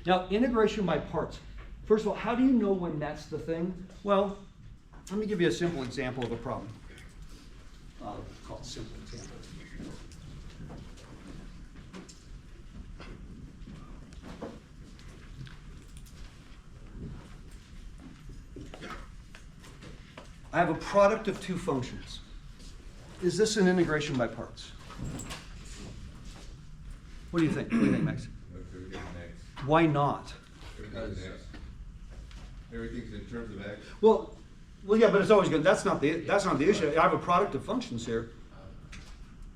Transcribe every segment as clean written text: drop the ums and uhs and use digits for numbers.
Now, integration by parts. First of all, how do you know when that's the thing? Well, let me give you a simple example of a problem. I'll call it a simple example. I have a product of two functions. Is this an integration by parts? What do you think? What do you think, Max? Why not? Because everything's in terms of x. Well, yeah, but it's always good. That's not the issue. I have a product of functions here.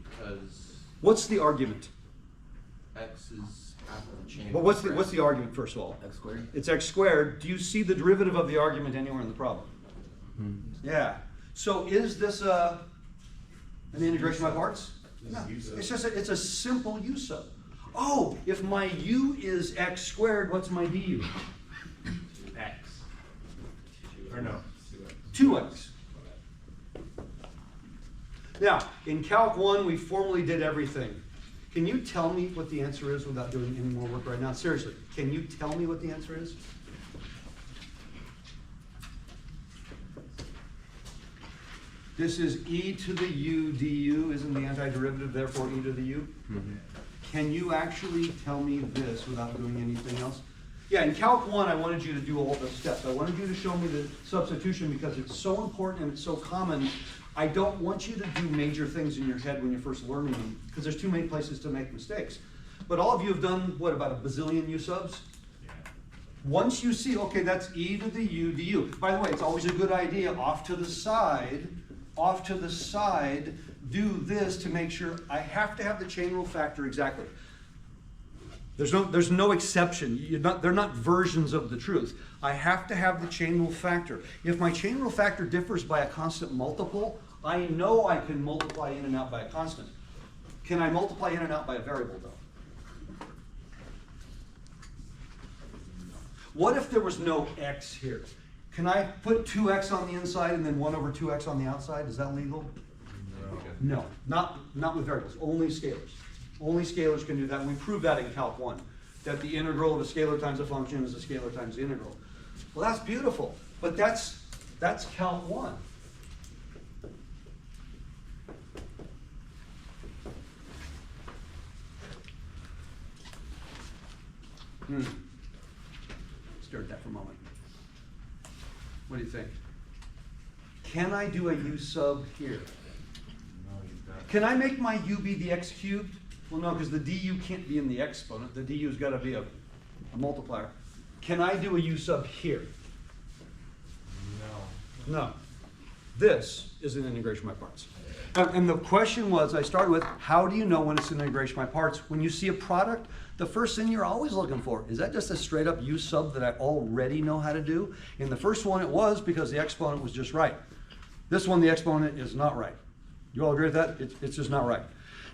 Because What's the argument? x is half of the chain. Well, what's the argument first of all? X squared. It's x squared. Do you see the derivative of the argument anywhere in the problem? Yeah. So is this an integration by parts? No. It's just it's a simple u sub. Oh, if my u is x squared, what's my du? X. Or no. 2x. Now, in Calc 1, we formally did everything. Can you tell me what the answer is without doing any more work right now? Seriously, can you tell me what the answer is? This is e to the u du, isn't the antiderivative, therefore e to the u? Mm-hmm. Can you actually tell me this without doing anything else? Yeah, in Calc 1, I wanted you to do all the steps. I wanted you to show me the substitution because it's so important and it's so common. I don't want you to do major things in your head when you're first learning them because there's too many places to make mistakes. But all of you have done, what, about a bazillion u subs? Yeah. Once you see, okay, that's e to the u du. By the way, it's always a good idea, off to the side, do this to make sure I have to have the chain rule factor exactly. There's no exception. They're not versions of the truth. I have to have the chain rule factor. If my chain rule factor differs by a constant multiple, I know I can multiply in and out by a constant. Can I multiply in and out by a variable though? What if there was no x here? Can I put 2x on the inside and then 1 over 2x on the outside? Is that legal? No, not with variables, only scalars. Only scalars can do that, and we proved that in Calc 1, that the integral of a scalar times a function is a scalar times the integral. Well, that's beautiful, but that's Calc 1. Stare at that for a moment. What do you think? Can I do a u sub here? Can I make my u be the x cubed? Well, no, because the du can't be in the exponent. The du's got to be a multiplier. Can I do a u sub here? No. This is an integration by parts. And the question was, I started with, how do you know when it's an integration by parts? When you see a product, the first thing you're always looking for, is that just a straight up u sub that I already know how to do? In the first one it was because the exponent was just right. This one, the exponent is not right. You all agree with that? It's just not right.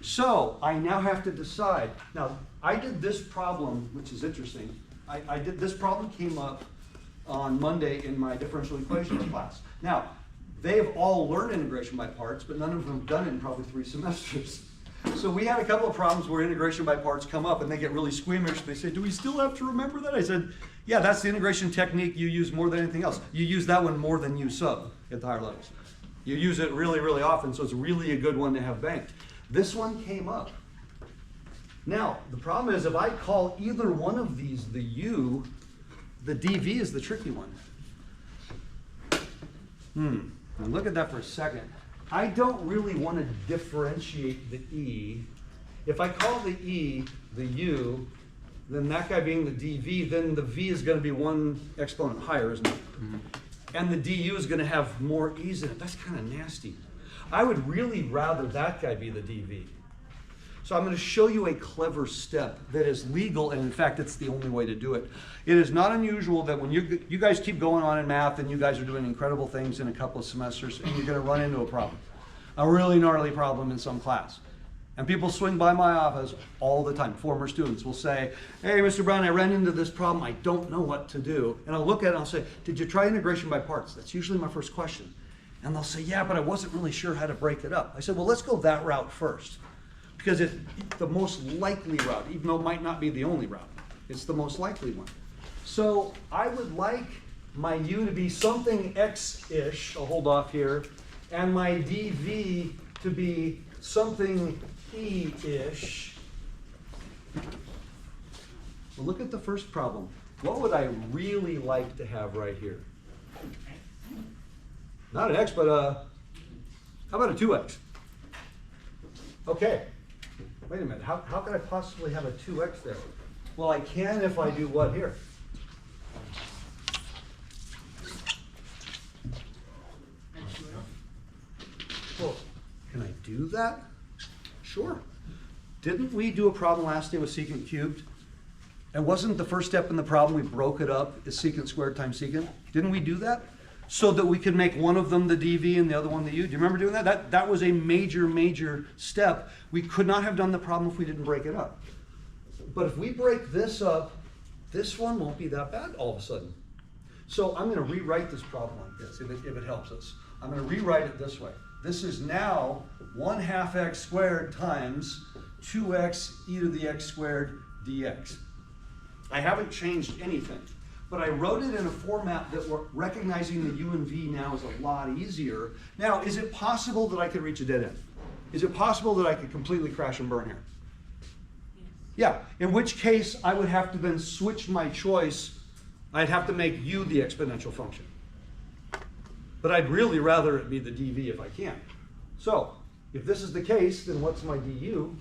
So I now have to decide. Now, I did this problem, which is interesting. This problem came up on Monday in my differential equations class. Now, they've all learned integration by parts, but none of them have done it in probably 3 semesters. So we had a couple of problems where integration by parts come up and they get really squeamish. They say, do we still have to remember that? I said, yeah, that's the integration technique you use more than anything else. You use that one more than u sub at the higher levels. You use it really, really often, so it's really a good one to have banked. This one came up. Now, the problem is if I call either one of these the u, the dv is the tricky one. Now look at that for a second. I don't really want to differentiate the e. If I call the e the u, then that guy being the dv, then the v is going to be one exponent higher, isn't it? Mm-hmm. And the du is going to have more e's in it. That's kind of nasty. I would really rather that guy be the dv. So I'm going to show you a clever step that is legal, and in fact, it's the only way to do it. It is not unusual that when you guys keep going on in math and you guys are doing incredible things in a couple of semesters, and you're going to run into a problem, a really gnarly problem in some class. And people swing by my office all the time. Former students will say, hey, Mr. Brown, I ran into this problem. I don't know what to do. And I'll look at it and I'll say, did you try integration by parts? That's usually my first question. And they'll say, yeah, but I wasn't really sure how to break it up. I said, well, let's go that route first. Because it's the most likely route, even though it might not be the only route. It's the most likely one. So I would like my u to be something x-ish, I'll hold off here, and my dv to be something e-ish. Well, look at the first problem. What would I really like to have right here? Not an x, but how about a 2x? Okay, wait a minute, how could I possibly have a 2x there? Well, I can if I do what here? Well, can I do that? Sure. Didn't we do a problem last day with secant cubed? And wasn't the first step in the problem we broke it up as secant squared times secant? Didn't we do that? So that we could make one of them the dv and the other one the u. Do you remember doing that? That was a major step. We could not have done the problem if we didn't break it up. But if we break this up, this one won't be that bad all of a sudden. So I'm going to rewrite this problem like this, if it helps us. I'm going to rewrite it this way. This is now 1/2 x squared times 2x e to the x squared dx. I haven't changed anything, but I wrote it in a format that recognizing the u and v now is a lot easier. Now, is it possible that I could reach a dead end? Is it possible that I could completely crash and burn here? Yeah, in which case I would have to then switch my choice. I'd have to make u the exponential function. But I'd really rather it be the dv if I can. So, if this is the case, then what's my du?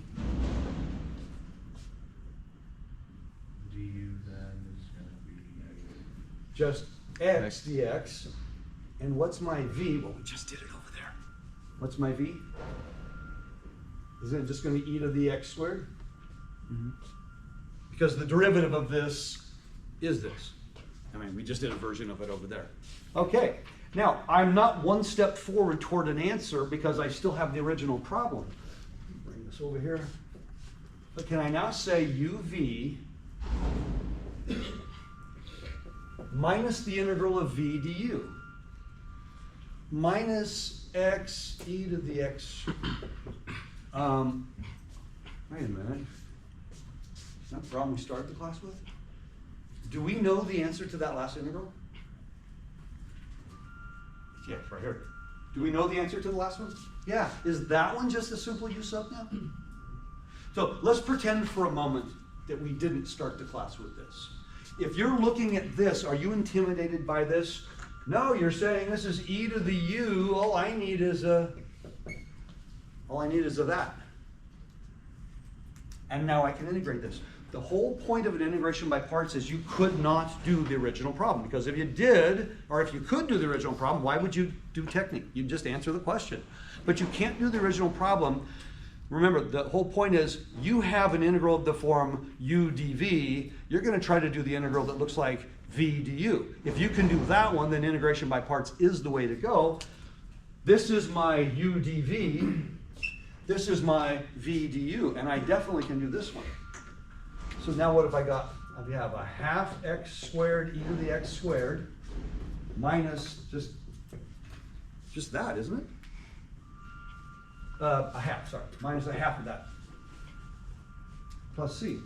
du then is gonna be Just x dx. And what's my v? Well, we just did it over there. What's my v? Isn't it just going to be e to the x squared? Because the derivative of this is this. I mean, we just did a version of it over there. Okay, now I'm not one step forward toward an answer because I still have the original problem. Bring this over here. But can I now say uv minus the integral of v du minus x e to the x. Wait a minute. Is that the problem we started the class with? Do we know the answer to that last integral? Yeah, it's right here. Do we know the answer to the last one? Yeah. Is that one just a simple u sub now? So let's pretend for a moment that we didn't start the class with this. If you're looking at this, are you intimidated by this? No, you're saying this is e to the u. All I need is a that. And now I can integrate this. The whole point of an integration by parts is you could not do the original problem. Because if you did, or if you could do the original problem, why would you do technique? You'd just answer the question. But you can't do the original problem. Remember, the whole point is you have an integral of the form u dv. You're going to try to do the integral that looks like v du. If you can do that one, then integration by parts is the way to go. This is my u dv. This is my v du. And I definitely can do this one. So now what have I got? I have a 1/2 x squared e to the x squared minus just that, isn't it? A half, sorry, minus a half of that, plus c.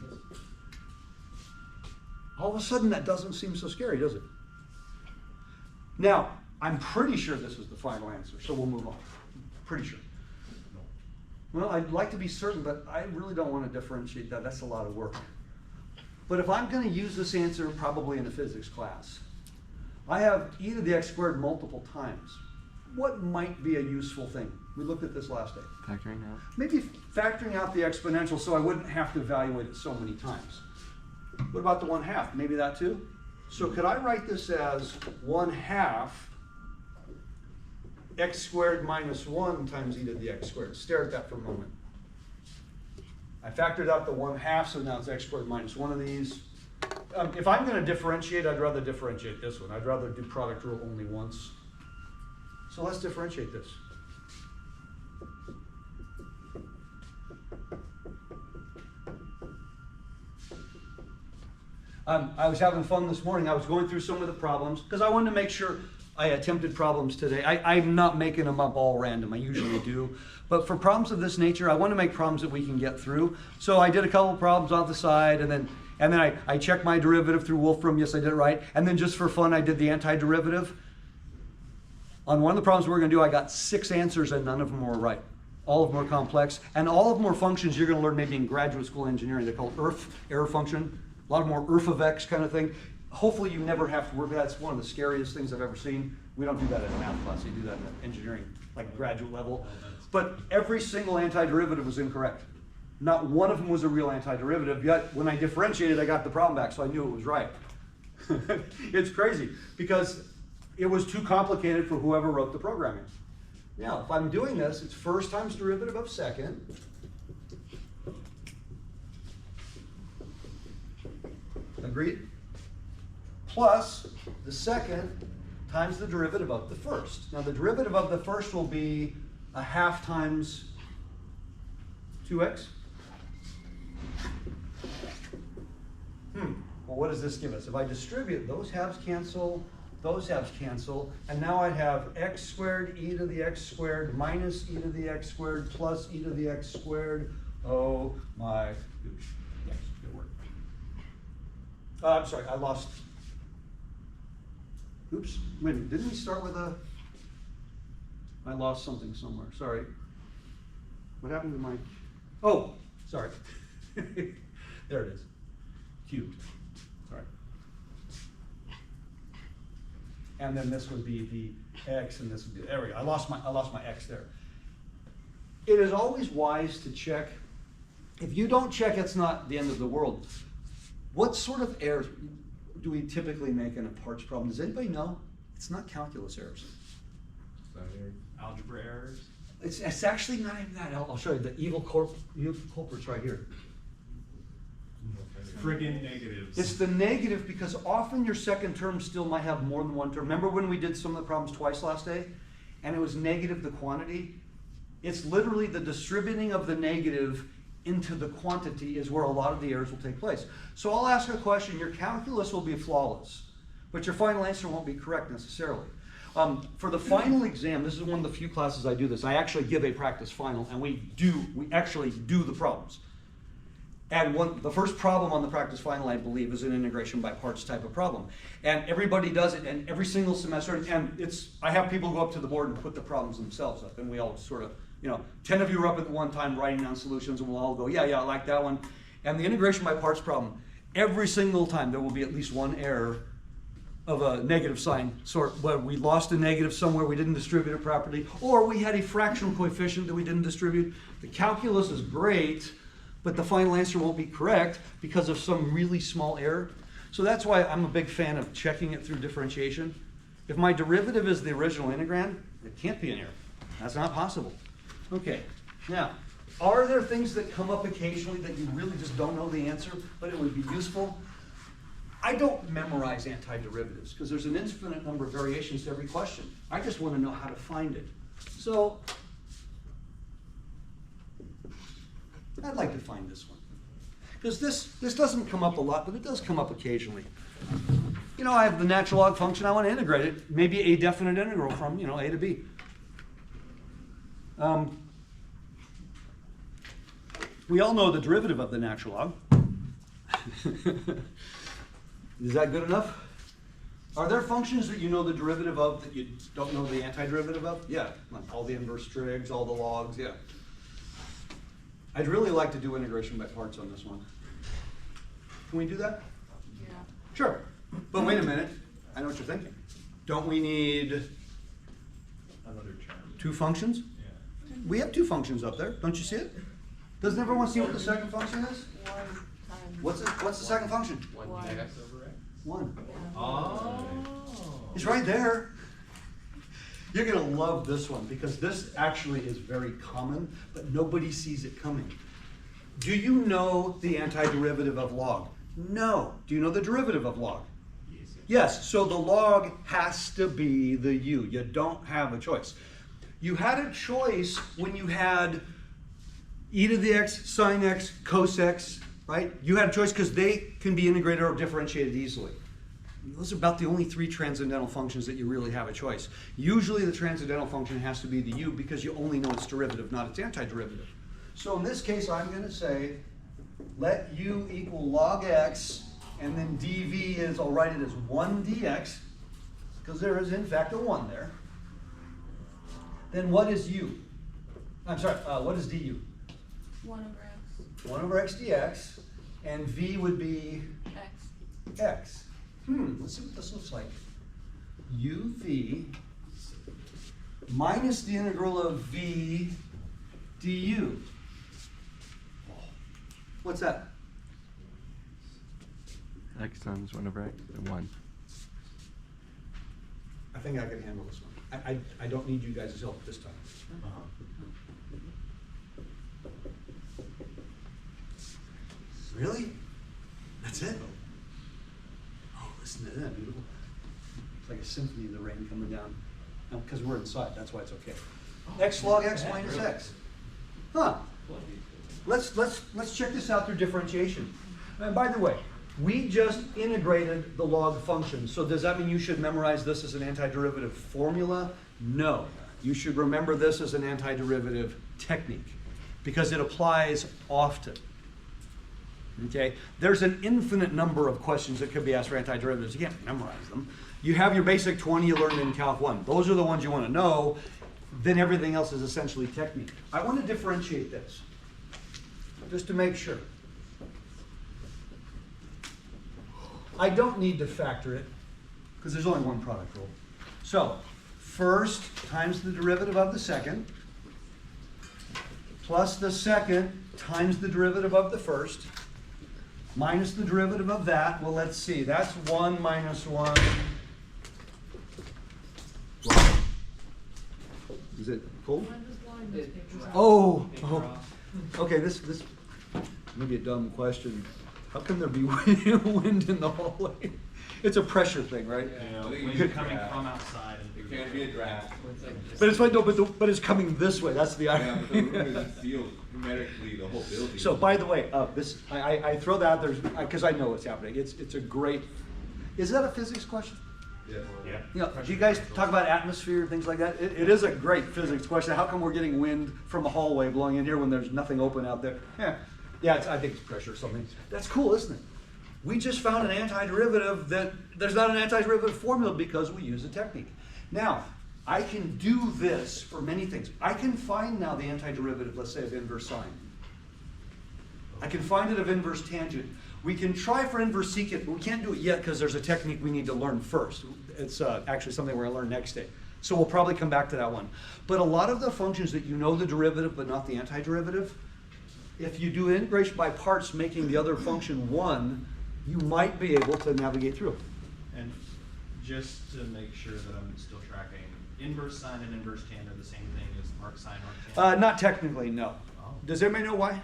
All of a sudden that doesn't seem so scary, does it? Now, I'm pretty sure this is the final answer, so we'll move on. Pretty sure. Well, I'd like to be certain, but I really don't want to differentiate that. That's a lot of work. But if I'm going to use this answer probably in a physics class, I have e to the x squared multiple times. What might be a useful thing? We looked at this last day. Factoring out. Maybe factoring out the exponential so I wouldn't have to evaluate it so many times. What about the 1/2? Maybe that too? So could I write this as 1/2 x squared minus 1 times e to the x squared? Stare at that for a moment. I factored out the 1/2, so now it's x squared minus 1 of these. If I'm going to differentiate, I'd rather differentiate this one. I'd rather do product rule only once. So let's differentiate this. I was having fun this morning. I was going through some of the problems because I wanted to make sure I attempted problems today. I'm not making them up all random. I usually do. But for problems of this nature, I want to make problems that we can get through. So I did a couple of problems off the side, and then And then I checked my derivative through Wolfram. Yes, I did it right. And then just for fun, I did the antiderivative. On one of the problems we're going to do, I got 6 answers and none of them were right. All of them are complex. And all of them are functions you're going to learn maybe in graduate school engineering. They're called ERF, error function. A lot of more ERF of X kind of thing. Hopefully you never have to work with that. It's one of the scariest things I've ever seen. We don't do that in a math class. You do that in engineering, like graduate level. But every single antiderivative was incorrect. Not one of them was a real antiderivative, yet when I differentiated, I got the problem back, so I knew it was right. It's crazy, because it was too complicated for whoever wrote the programming. Now, if I'm doing this, it's first times derivative of second. Agreed? Plus the second times the derivative of the first. Now, the derivative of the first will be a half times 2x. Well, what does this give us? If I distribute, those halves cancel, and now I have x squared e to the x squared minus e to the x squared plus e to the x squared. Oh my, oops, yes, good work. I'm sorry, I lost, oops, wait a minute, didn't we start with a, I lost something somewhere, sorry. What happened to my, oh, sorry. There it is, cubed, sorry. And then this would be the x, and this would be, there we go, I lost my x there. It is always wise to check. If you don't check, it's not the end of the world. What sort of errors do we typically make in a parts problem? Does anybody know? It's not calculus errors. Algebra errors? It's actually not even that. I'll show you the evil culprits right here. Friggin' negatives. It's the negative, because often your second term still might have more than one term. Remember when we did some of the problems twice last day? And it was negative the quantity? It's literally the distributing of the negative into the quantity is where a lot of the errors will take place. So I'll ask a question. Your calculus will be flawless, but your final answer won't be correct necessarily. For the final exam, this is one of the few classes I do this. I actually give a practice final, and we actually do the problems. And the first problem on the practice final, I believe, is an integration by parts type of problem. And everybody does it, and every single semester, and I have people go up to the board and put the problems themselves up, and we all sort of, 10 of you are up at one time writing down solutions, and we'll all go, yeah, I like that one. And the integration by parts problem, every single time there will be at least one error of a negative sign sort, where we lost a negative somewhere, we didn't distribute it properly, or we had a fractional coefficient that we didn't distribute. The calculus is great, but the final answer won't be correct because of some really small error. So that's why I'm a big fan of checking it through differentiation. If my derivative is the original integrand, it can't be an error. That's not possible. Okay, now, are there things that come up occasionally that you really just don't know the answer, but it would be useful? I don't memorize antiderivatives because there's an infinite number of variations to every question. I just want to know how to find it. So I'd like to find this one, because this doesn't come up a lot, but it does come up occasionally. I have the natural log function. I want to integrate it, maybe a definite integral from A to B. We all know the derivative of the natural log. Is that good enough? Are there functions that you know the derivative of that you don't know the antiderivative of? Yeah, like all the inverse trigs, all the logs, yeah. I'd really like to do integration by parts on this one. Can we do that? Yeah. Sure. But wait a minute. I know what you're thinking. Don't we need Another term. 2 functions? Yeah. We have 2 functions up there. Don't you see it? Doesn't everyone see what the second function is? 1 times. What's the second function? One. X over X? 1. Oh. It's right there. You're going to love this one because this actually is very common, but nobody sees it coming. Do you know the antiderivative of log? No. Do you know the derivative of log? Yes. Yes, so the log has to be the u. You don't have a choice. You had a choice when you had e to the x, sine x, cos x, right? You had a choice because they can be integrated or differentiated easily. Those are about the only 3 transcendental functions that you really have a choice. Usually the transcendental function has to be the u because you only know its derivative, not its antiderivative. So in this case, I'm going to say let u equal log x, and then dv is, I'll write it as 1 dx, because there is in fact a 1 there. Then what is u? I'm sorry, what is du? 1 over x. 1 over x dx, and v would be X. x. Let's see what this looks like. uv minus the integral of v du. What's that? X times 1 over x and 1. I think I can handle this one. I don't need you guys' help this time. Really? That's it? Oh, listen to that, beautiful. It's like a symphony of the rain coming down. Because we're inside, that's why it's okay. X log x minus x. Huh. Let's check this out through differentiation. And by the way, we just integrated the log function. So does that mean you should memorize this as an antiderivative formula? No. You should remember this as an antiderivative technique because it applies often. Okay? There's an infinite number of questions that could be asked for antiderivatives. You can't memorize them. You have your basic 20 you learned in Calc 1. Those are the ones you want to know. Then everything else is essentially technique. I want to differentiate this just to make sure. I don't need to factor it because there's only one product rule. So first times the derivative of the second plus the second times the derivative of the first minus the derivative of that. Well, let's see. That's 1 minus 1. Is it cold? When does blind newspapers out? Oh, okay, this may be a dumb question. How can there be wind in the hallway? It's a pressure thing, right? You know, I think wind you should coming draft. from outside and It through. can't be a draft. But it's like, no, but it's coming this way. That's the Yeah, but the room idea. isn't sealed hermetically, the whole building. So, by the way, this I throw that out there because I know what's happening. It's a great. Is that a physics question? Yes. Yeah. You know, do you guys talk about atmosphere and things like that? It is a great physics question. How come we're getting wind from a hallway blowing in here when there's nothing open out there? Yeah, I think it's pressure or something. That's cool, isn't it? We just found an antiderivative that there's not an antiderivative formula because we use a technique. Now, I can do this for many things. I can find now the antiderivative, let's say, of inverse sine. I can find it of inverse tangent. We can try for inverse secant, but we can't do it yet because there's a technique we need to learn first. It's actually something we're going to learn next day. So we'll probably come back to that one. But a lot of the functions that you know the derivative but not the antiderivative, if you do integration by parts making the other function 1, you might be able to navigate through. And just to make sure that I'm still tracking, inverse sine and inverse tan are the same thing as arc sine, arc tan? Not technically, no. Oh. Does anybody know why?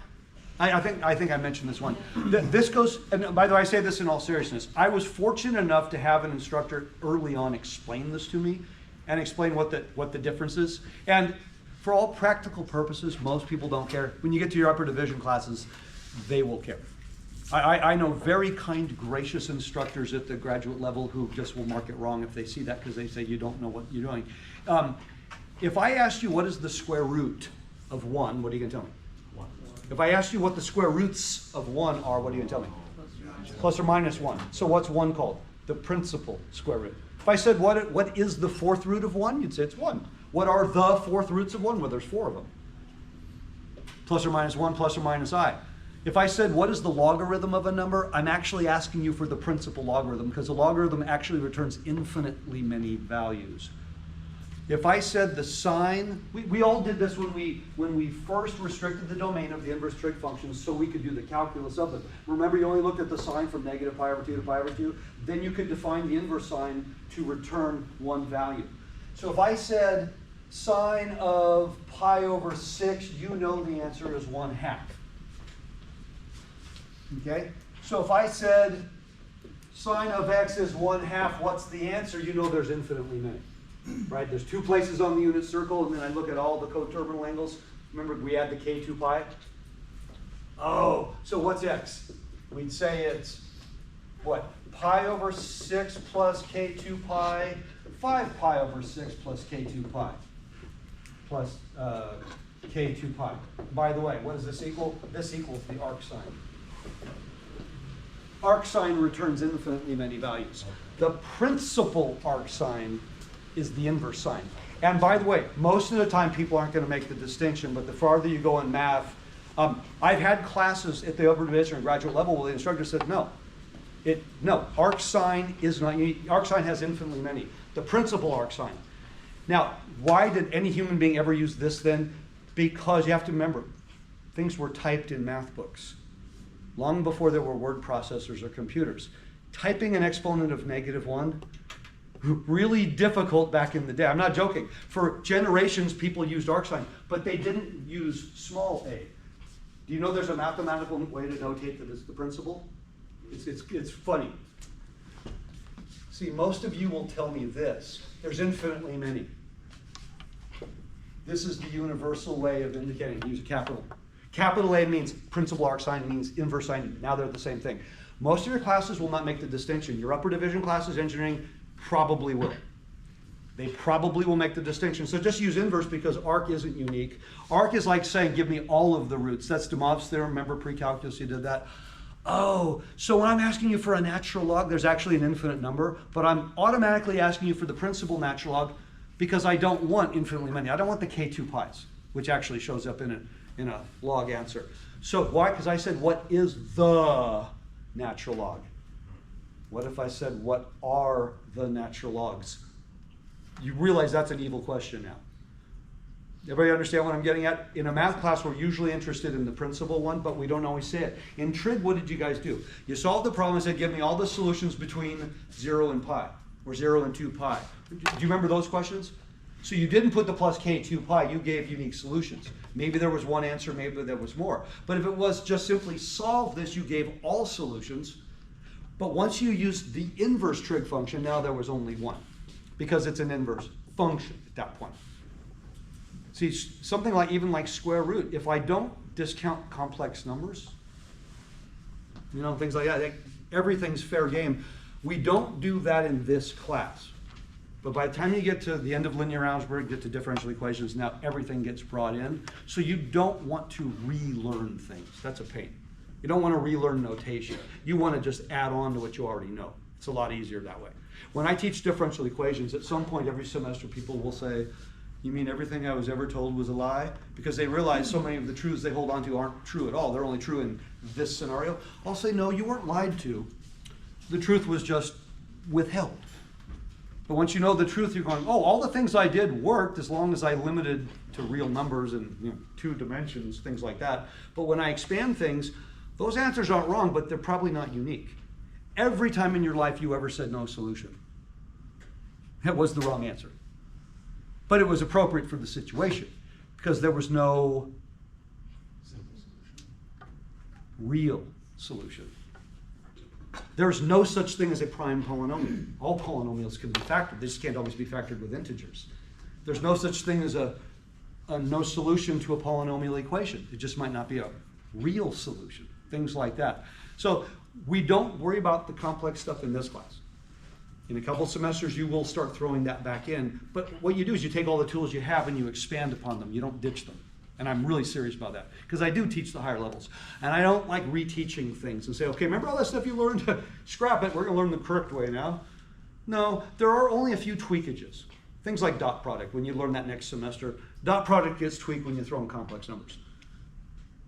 I think I mentioned this one. This goes, and by the way, I say this in all seriousness. I was fortunate enough to have an instructor early on explain this to me and explain what the difference is. And for all practical purposes, most people don't care. When you get to your upper division classes, they will care. I know very kind, gracious instructors at the graduate level who just will mark it wrong if they see that because they say you don't know what you're doing. If I asked you what is the square root of 1, what are you going to tell me? 1. If I asked you what the square roots of 1 are, what are you going to tell me? Plus or minus 1. So what's 1 called? The principal square root. If I said what is the fourth root of 1, you'd say it's 1. What are the fourth roots of 1? Well, there's 4 of them. Plus or minus 1, plus or minus I. If I said what is the logarithm of a number, I'm actually asking you for the principal logarithm because the logarithm actually returns infinitely many values. If I said the sine, we all did this when we first restricted the domain of the inverse trig functions so we could do the calculus of them. Remember, you only looked at the sine from negative pi over 2 to pi over 2. Then you could define the inverse sine to return one value. So if I said sine of pi over 6, you know the answer is 1/2. Okay? So if I said sine of x is 1/2, what's the answer? You know there's infinitely many. Right? There's 2 places on the unit circle, and then I look at all the coterminal angles. Remember, we add the k2 pi? Oh, so what's x? We'd say it's, what? Pi over 6 plus k2 pi, 5 pi over 6 plus k2 pi, plus k2 pi. By the way, what does this equal? This equals the arc sine. arcsine returns infinitely many values. The principal arcsine is the inverse sign. And by the way, most of the time people aren't going to make the distinction, but the farther you go in math, I've had classes at the upper division and graduate level where the instructor said, no, arcsine is not unique. Arcsine has infinitely many. The principal arcsine. Now, why did any human being ever use this then? Because you have to remember, things were typed in math books long before there were word processors or computers. Typing an exponent of -1, really difficult back in the day. I'm not joking. For generations, people used arcsine, but they didn't use small a. Do you know there's a mathematical way to notate that it's the principal? It's funny. See, most of you will tell me this. There's infinitely many. This is the universal way of indicating. Use a capital. Capital A means principal arcsine, means inverse sign. Now they're the same thing. Most of your classes will not make the distinction. Your upper division classes, engineering, probably will. They probably will make the distinction. So just use inverse because arc isn't unique. Arc is like saying, give me all of the roots. That's de Moivre's theorem. Remember pre-calculus, you did that. Oh, so when I'm asking you for a natural log, there's actually an infinite number, but I'm automatically asking you for the principal natural log because I don't want infinitely many. I don't want the k2 pi's, which actually shows up in a log answer. So why? Because I said, what is the natural log? What if I said, what are the natural logs? You realize that's an evil question now. Everybody understand what I'm getting at? In a math class, we're usually interested in the principal one, but we don't always say it. In Trig, what did you guys do? You solved the problem and said, give me all the solutions between 0 and pi, or 0 and 2 pi. Do you remember those questions? So you didn't put the plus k2 pi, you gave unique solutions. Maybe there was one answer, maybe there was more. But if it was just simply solve this, you gave all solutions. But once you used the inverse trig function, now there was only one, because it's an inverse function at that point. See, something like even like square root, if I don't discount complex numbers, things like that, everything's fair game. We don't do that in this class. But by the time you get to the end of linear algebra, get to differential equations, now everything gets brought in. So you don't want to relearn things. That's a pain. You don't want to relearn notation. You want to just add on to what you already know. It's a lot easier that way. When I teach differential equations, at some point every semester people will say, you mean everything I was ever told was a lie? Because they realize so many of the truths they hold on to aren't true at all. They're only true in this scenario. I'll say, no, you weren't lied to. The truth was just withheld. But once you know the truth, you're going, oh, all the things I did worked as long as I limited to real numbers and 2 dimensions, things like that. But when I expand things, those answers aren't wrong, but they're probably not unique. Every time in your life you ever said no solution, that was the wrong answer. But it was appropriate for the situation because there was no real solution. There's no such thing as a prime polynomial. All polynomials can be factored. They just can't always be factored with integers. There's no such thing as a no solution to a polynomial equation. It just might not be a real solution. Things like that. So we don't worry about the complex stuff in this class. In a couple semesters, you will start throwing that back in. But what you do is you take all the tools you have and you expand upon them. You don't ditch them. And I'm really serious about that because I do teach the higher levels. And I don't like reteaching things and say, okay, remember all that stuff you learned? Scrap it. We're going to learn the correct way now. No, there are only a few tweakages. Things like dot product. When you learn that next semester, dot product gets tweaked when you throw in complex numbers.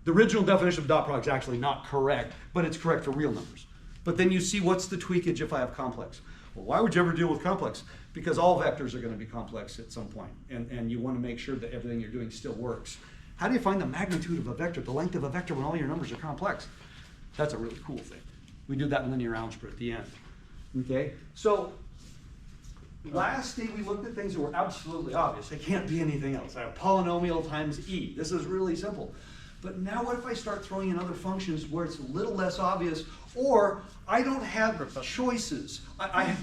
The original definition of dot product is actually not correct, but it's correct for real numbers. But then you see what's the tweakage if I have complex. Well, why would you ever deal with complex? Because all vectors are going to be complex at some point, and you want to make sure that everything you're doing still works. How do you find the magnitude of a vector, the length of a vector, when all your numbers are complex? That's a really cool thing. We do that in linear algebra at the end. Okay, so last day we looked at things that were absolutely obvious. They can't be anything else. I have polynomial times e. This is really simple. But now what if I start throwing in other functions where it's a little less obvious, or I don't have choices?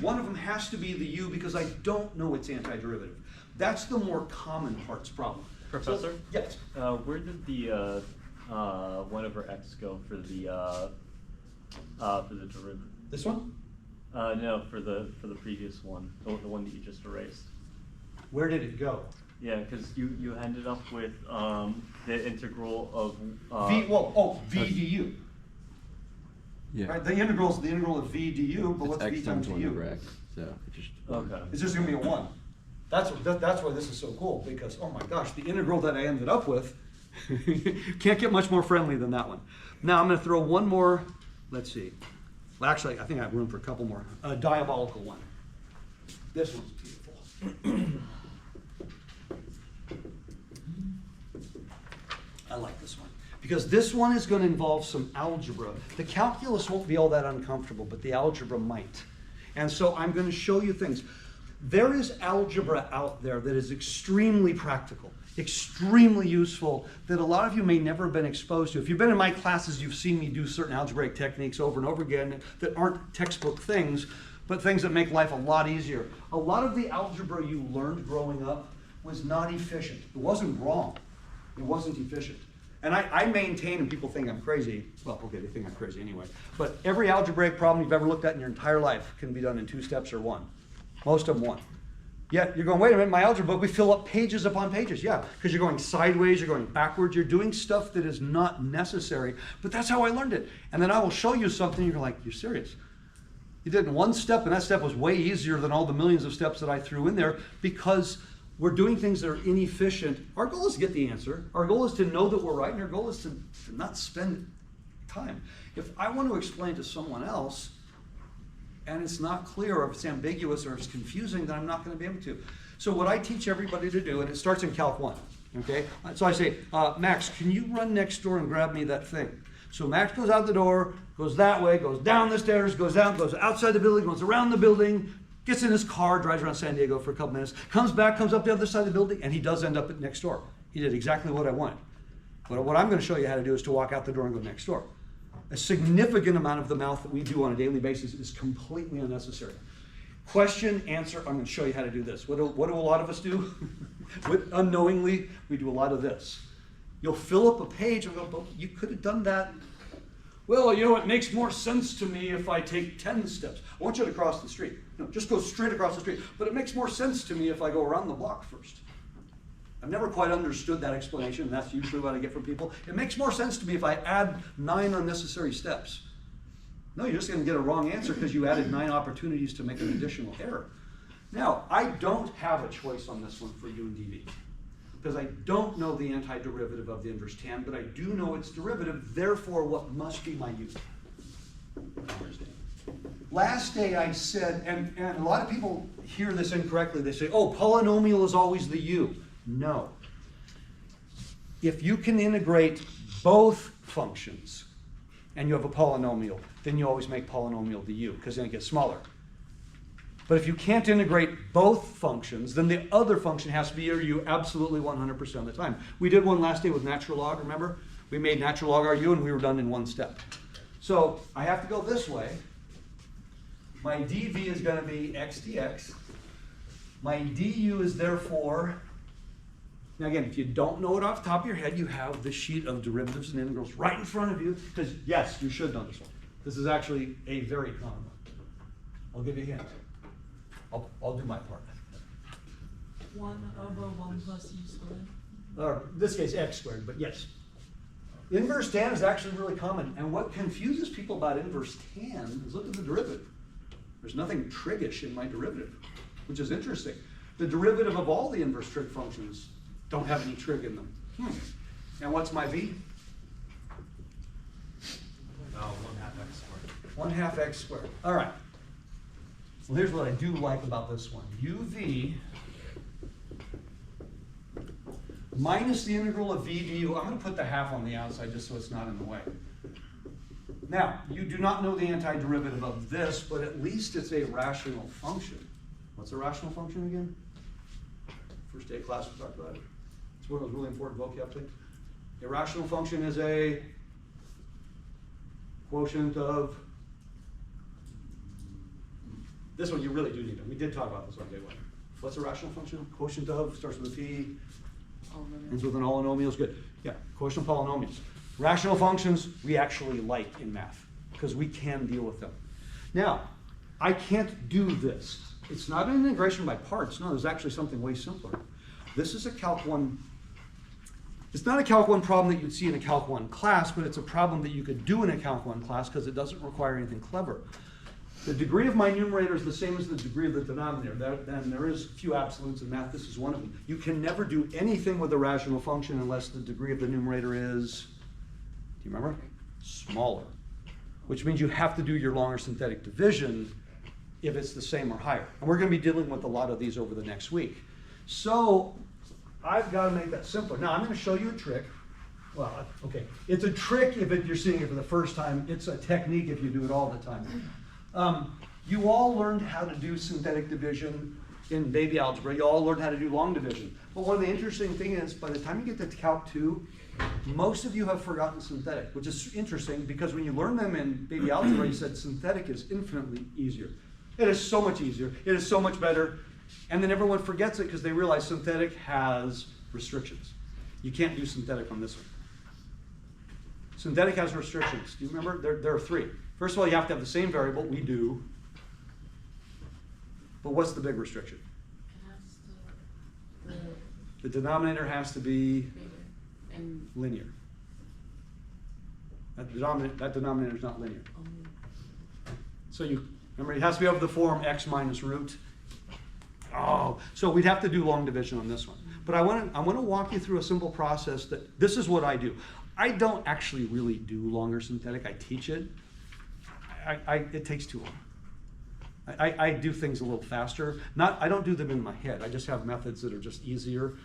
One of them has to be the u because I don't know its antiderivative. That's the more common parts problem. Professor? So, yes. Where did the 1 over x go for the derivative? This one? No, for the previous one, the one that you just erased. Where did it go? Yeah, because you ended up with the integral of v du. Yeah. Right? The integral is the integral of v du, but It's what's v x times times 1 over du? x. So it just. Okay. It's just gonna be a 1. That's why this is so cool, because, oh my gosh, the integral that I ended up with can't get much more friendly than that one. Now I'm gonna throw one more, let's see. Well, actually, I think I have room for a couple more. A diabolical one. This one's beautiful. I like this one, because this one is gonna involve some algebra. The calculus won't be all that uncomfortable, but the algebra might. And so I'm gonna show you things. There is algebra out there that is extremely practical, extremely useful, that a lot of you may never have been exposed to. If you've been in my classes, you've seen me do certain algebraic techniques over and over again that aren't textbook things, but things that make life a lot easier. A lot of the algebra you learned growing up was not efficient. It wasn't wrong. It wasn't efficient. And I maintain, and people think I'm crazy, well, okay, they think I'm crazy anyway, but every algebraic problem you've ever looked at in your entire life can be done in 2 steps or 1. Most of them 1. Yet you're going, wait a minute, my algebra book, we fill up pages upon pages. Yeah, because you're going sideways, you're going backwards, you're doing stuff that is not necessary, but that's how I learned it. And then I will show you something, you're like, you're serious. You did it in 1 step, and that step was way easier than all the millions of steps that I threw in there, because we're doing things that are inefficient. Our goal is to get the answer. Our goal is to know that we're right, and our goal is to not spend time. If I want to explain to someone else, and it's not clear, or if it's ambiguous, or if it's confusing, then I'm not going to be able to. So what I teach everybody to do, and it starts in Calc 1, okay? So I say, Max, can you run next door and grab me that thing? So Max goes out the door, goes that way, goes down the stairs, goes down, goes outside the building, goes around the building, gets in his car, drives around San Diego for a couple minutes, comes back, comes up the other side of the building, and he does end up at next door. He did exactly what I wanted. But what I'm going to show you how to do is to walk out the door and go next door. A significant amount of the math that we do on a daily basis is completely unnecessary. Question, answer, I'm going to show you how to do this. What do a lot of us do? Unknowingly, we do a lot of this. You'll fill up a page and go, but you could have done that. Well, you know, it makes more sense to me if I take 10 steps. I want you to cross the street. No, just go straight across the street. But it makes more sense to me if I go around the block first. I've never quite understood that explanation, and that's usually what I get from people. It makes more sense to me if I add 9 unnecessary steps. No, you're just going to get a wrong answer because you added 9 opportunities to make an additional error. Now, I don't have a choice on this one for U and dV, because I don't know the antiderivative of the inverse tan, but I do know its derivative, therefore what must be my U. Last day I said, and a lot of people hear this incorrectly, they say, oh, polynomial is always the U. No. If you can integrate both functions and you have a polynomial, then you always make polynomial the U, because then it gets smaller. But if you can't integrate both functions, then the other function has to be your U absolutely 100% of the time. We did one last day with natural log, remember? We made natural log our U and we were done in 1 step. So I have to go this way. My dv is going to be x dx. My du is therefore, now again, if you don't know it off the top of your head, you have the sheet of derivatives and integrals right in front of you, because yes, you should know this one. This is actually a very common one. I'll give you a hint. I'll do my part. 1 over 1 plus u squared. Or in this case, x squared, but yes. Inverse tan is actually really common, and what confuses people about inverse tan is look at the derivative. There's nothing trig-ish in my derivative, which is interesting. The derivative of all the inverse trig functions don't have any trig in them. And what's my v? 1/2 x squared. 1/2 x squared. All right. Well, here's what I do like about this one. uv minus the integral of v du. I'm going to put the half on the outside just so it's not in the way. Now, you do not know the antiderivative of this, but at least it's a rational function. What's a rational function again? First day of class we talked about it. It's one of those really important vocab things. A rational function is a quotient of, this one you really do need. We did talk about this on day 1. What's a rational function? Quotient of, starts with a p, ends with an polynomial, is good. Yeah, quotient of polynomials. Rational functions we actually like in math, because we can deal with them. Now, I can't do this. It's not an integration by parts. No, there's actually something way simpler. This is a Calc 1 It's not a Calc 1 problem that you'd see in a Calc 1 class, but it's a problem that you could do in a Calc 1 class because it doesn't require anything clever. The degree of my numerator is the same as the degree of the denominator. Then there is a few absolutes in math. This is one of them. You can never do anything with a rational function unless the degree of the numerator is, do you remember? Smaller. Which means you have to do your longer synthetic division if it's the same or higher. And we're going to be dealing with a lot of these over the next week. So I've got to make that simpler. Now I'm going to show you a trick. Well, okay, it's a trick if you're seeing it for the first time. It's a technique if you do it all the time. You all learned how to do synthetic division in baby algebra. You all learned how to do long division. But one of the interesting things is by the time you get to Calc 2, most of you have forgotten synthetic, which is interesting because when you learn them in baby algebra, you said synthetic is infinitely easier. It is so much easier. It is so much better. And then everyone forgets it because they realize synthetic has restrictions. You can't do synthetic on this one. Synthetic has restrictions. Do you remember? There are three. First of all, you have to have the same variable. We do. But what's the big restriction? The denominator has to be linear. That denominator is not linear. So you remember, it has to be over the form x minus root. Oh, so we'd have to do long division on this one. But I want to walk you through a simple process that this is what I do. I don't actually really do longer synthetic. I teach it. It takes too long. I do things a little faster. I don't do them in my head. I just have methods that are just easier.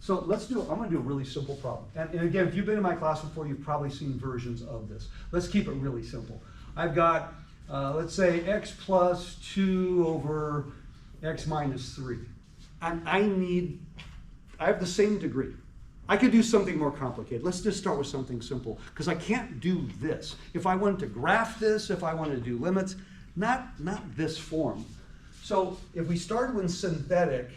So I'm going to do a really simple problem. And again, if you've been in my class before, you've probably seen versions of this. Let's keep it really simple. I've got, let's say, x plus 2 over x minus 3. And I have the same degree. I could do something more complicated. Let's just start with something simple, because I can't do this. If I wanted to graph this, if I wanted to do limits, not this form. So if we start with synthetic,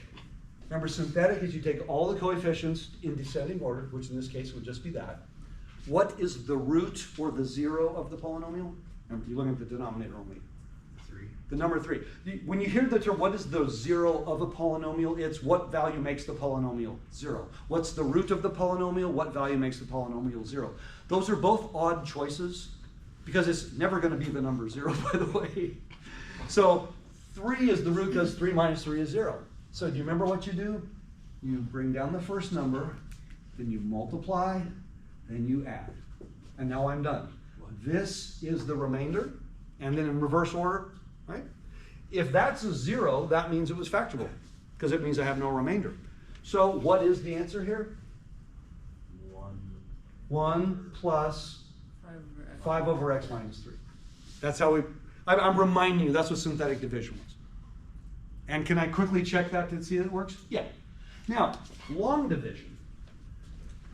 remember synthetic is you take all the coefficients in descending order, which in this case would just be that. What is the root or the 0 of the polynomial? Remember, you're looking at the denominator only. 3. The number 3. When you hear the term, what is the 0 of a polynomial? It's what value makes the polynomial 0. What's the root of the polynomial? What value makes the polynomial 0? Those are both odd choices because it's never going to be the number 0, by the way. So 3 is the root because 3 minus 3 is 0. So do you remember what you do? You bring down the first number, then you multiply, then you add. And now I'm done. This is the remainder, and then in reverse order, right? If that's a 0, that means it was factorable, because it means I have no remainder. So what is the answer here? 1 plus 5 over x minus 3. That's how I'm reminding you, that's what synthetic division was. And can I quickly check that to see that it works? Yeah. Now, long division,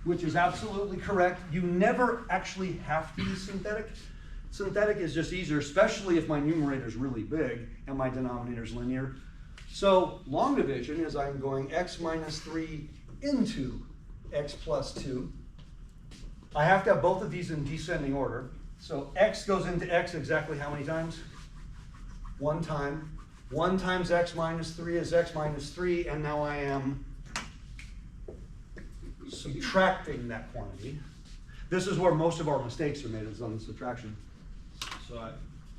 which is absolutely correct. You never actually have to use synthetic. Synthetic is just easier, especially if my numerator is really big and my denominator is linear. So long division is I'm going x minus 3 into x plus 2. I have to have both of these in descending order. So x goes into x exactly how many times? 1 time. 1 times x minus 3 is x minus 3, and now I am subtracting that quantity. This is where most of our mistakes are made, is on the subtraction. So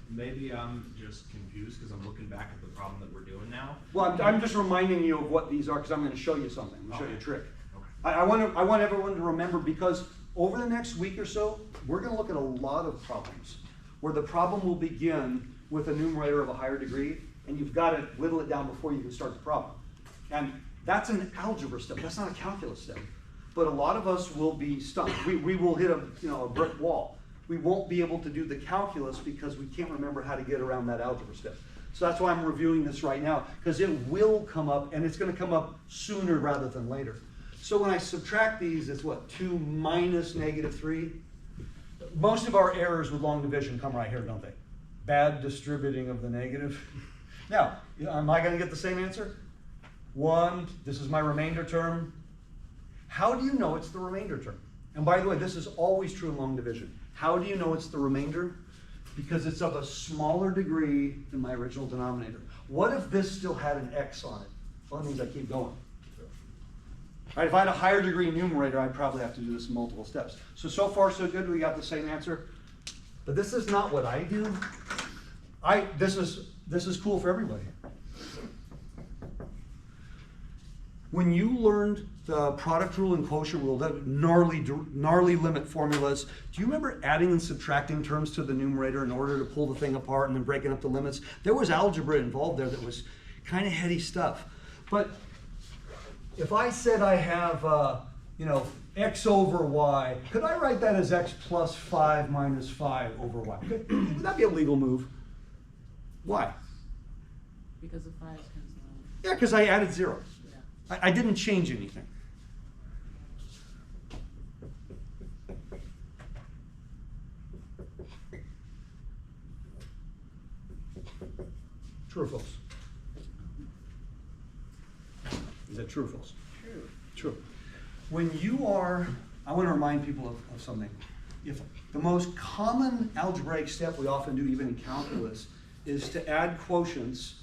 maybe I'm just confused because I'm looking back at the problem that we're doing now. Well, I'm just reminding you of what these are because I'm going to show you something. I'm going to show you a trick. Okay. I want everyone to remember, because over the next week or so, we're going to look at a lot of problems where the problem will begin with a numerator of a higher degree, and you've got to whittle it down before you can start the problem. And that's an algebra step. That's not a calculus step. But a lot of us will be stumped. We will hit a brick wall. We won't be able to do the calculus because we can't remember how to get around that algebra step. So that's why I'm reviewing this right now, because it will come up, and it's going to come up sooner rather than later. So when I subtract these, it's what? 2 minus -3? Most of our errors with long division come right here, don't they? Bad distributing of the negative. Now, am I going to get the same answer? 1, this is my remainder term. How do you know it's the remainder term? And by the way, this is always true in long division. How do you know it's the remainder? Because it's of a smaller degree than my original denominator. What if this still had an x on it? Well, that means I keep going. right, if I had a higher degree numerator, I'd probably have to do this in multiple steps. So far so good, we got the same answer. But this is not what I do. This is cool for everybody. When you learned the product rule and quotient rule, that gnarly limit formulas, do you remember adding and subtracting terms to the numerator in order to pull the thing apart and then breaking up the limits? There was algebra involved there that was kind of heady stuff. But if I said I have, x over y, could I write that as x plus 5 minus 5 over y? Would that be a legal move? Why? Because the 5's cancel out. Yeah, because I added 0. Yeah. I didn't change anything. True or false? Is that true or false? True. True. When you are, I want to remind people of something. If the most common algebraic step we often do, even in calculus, is to add quotients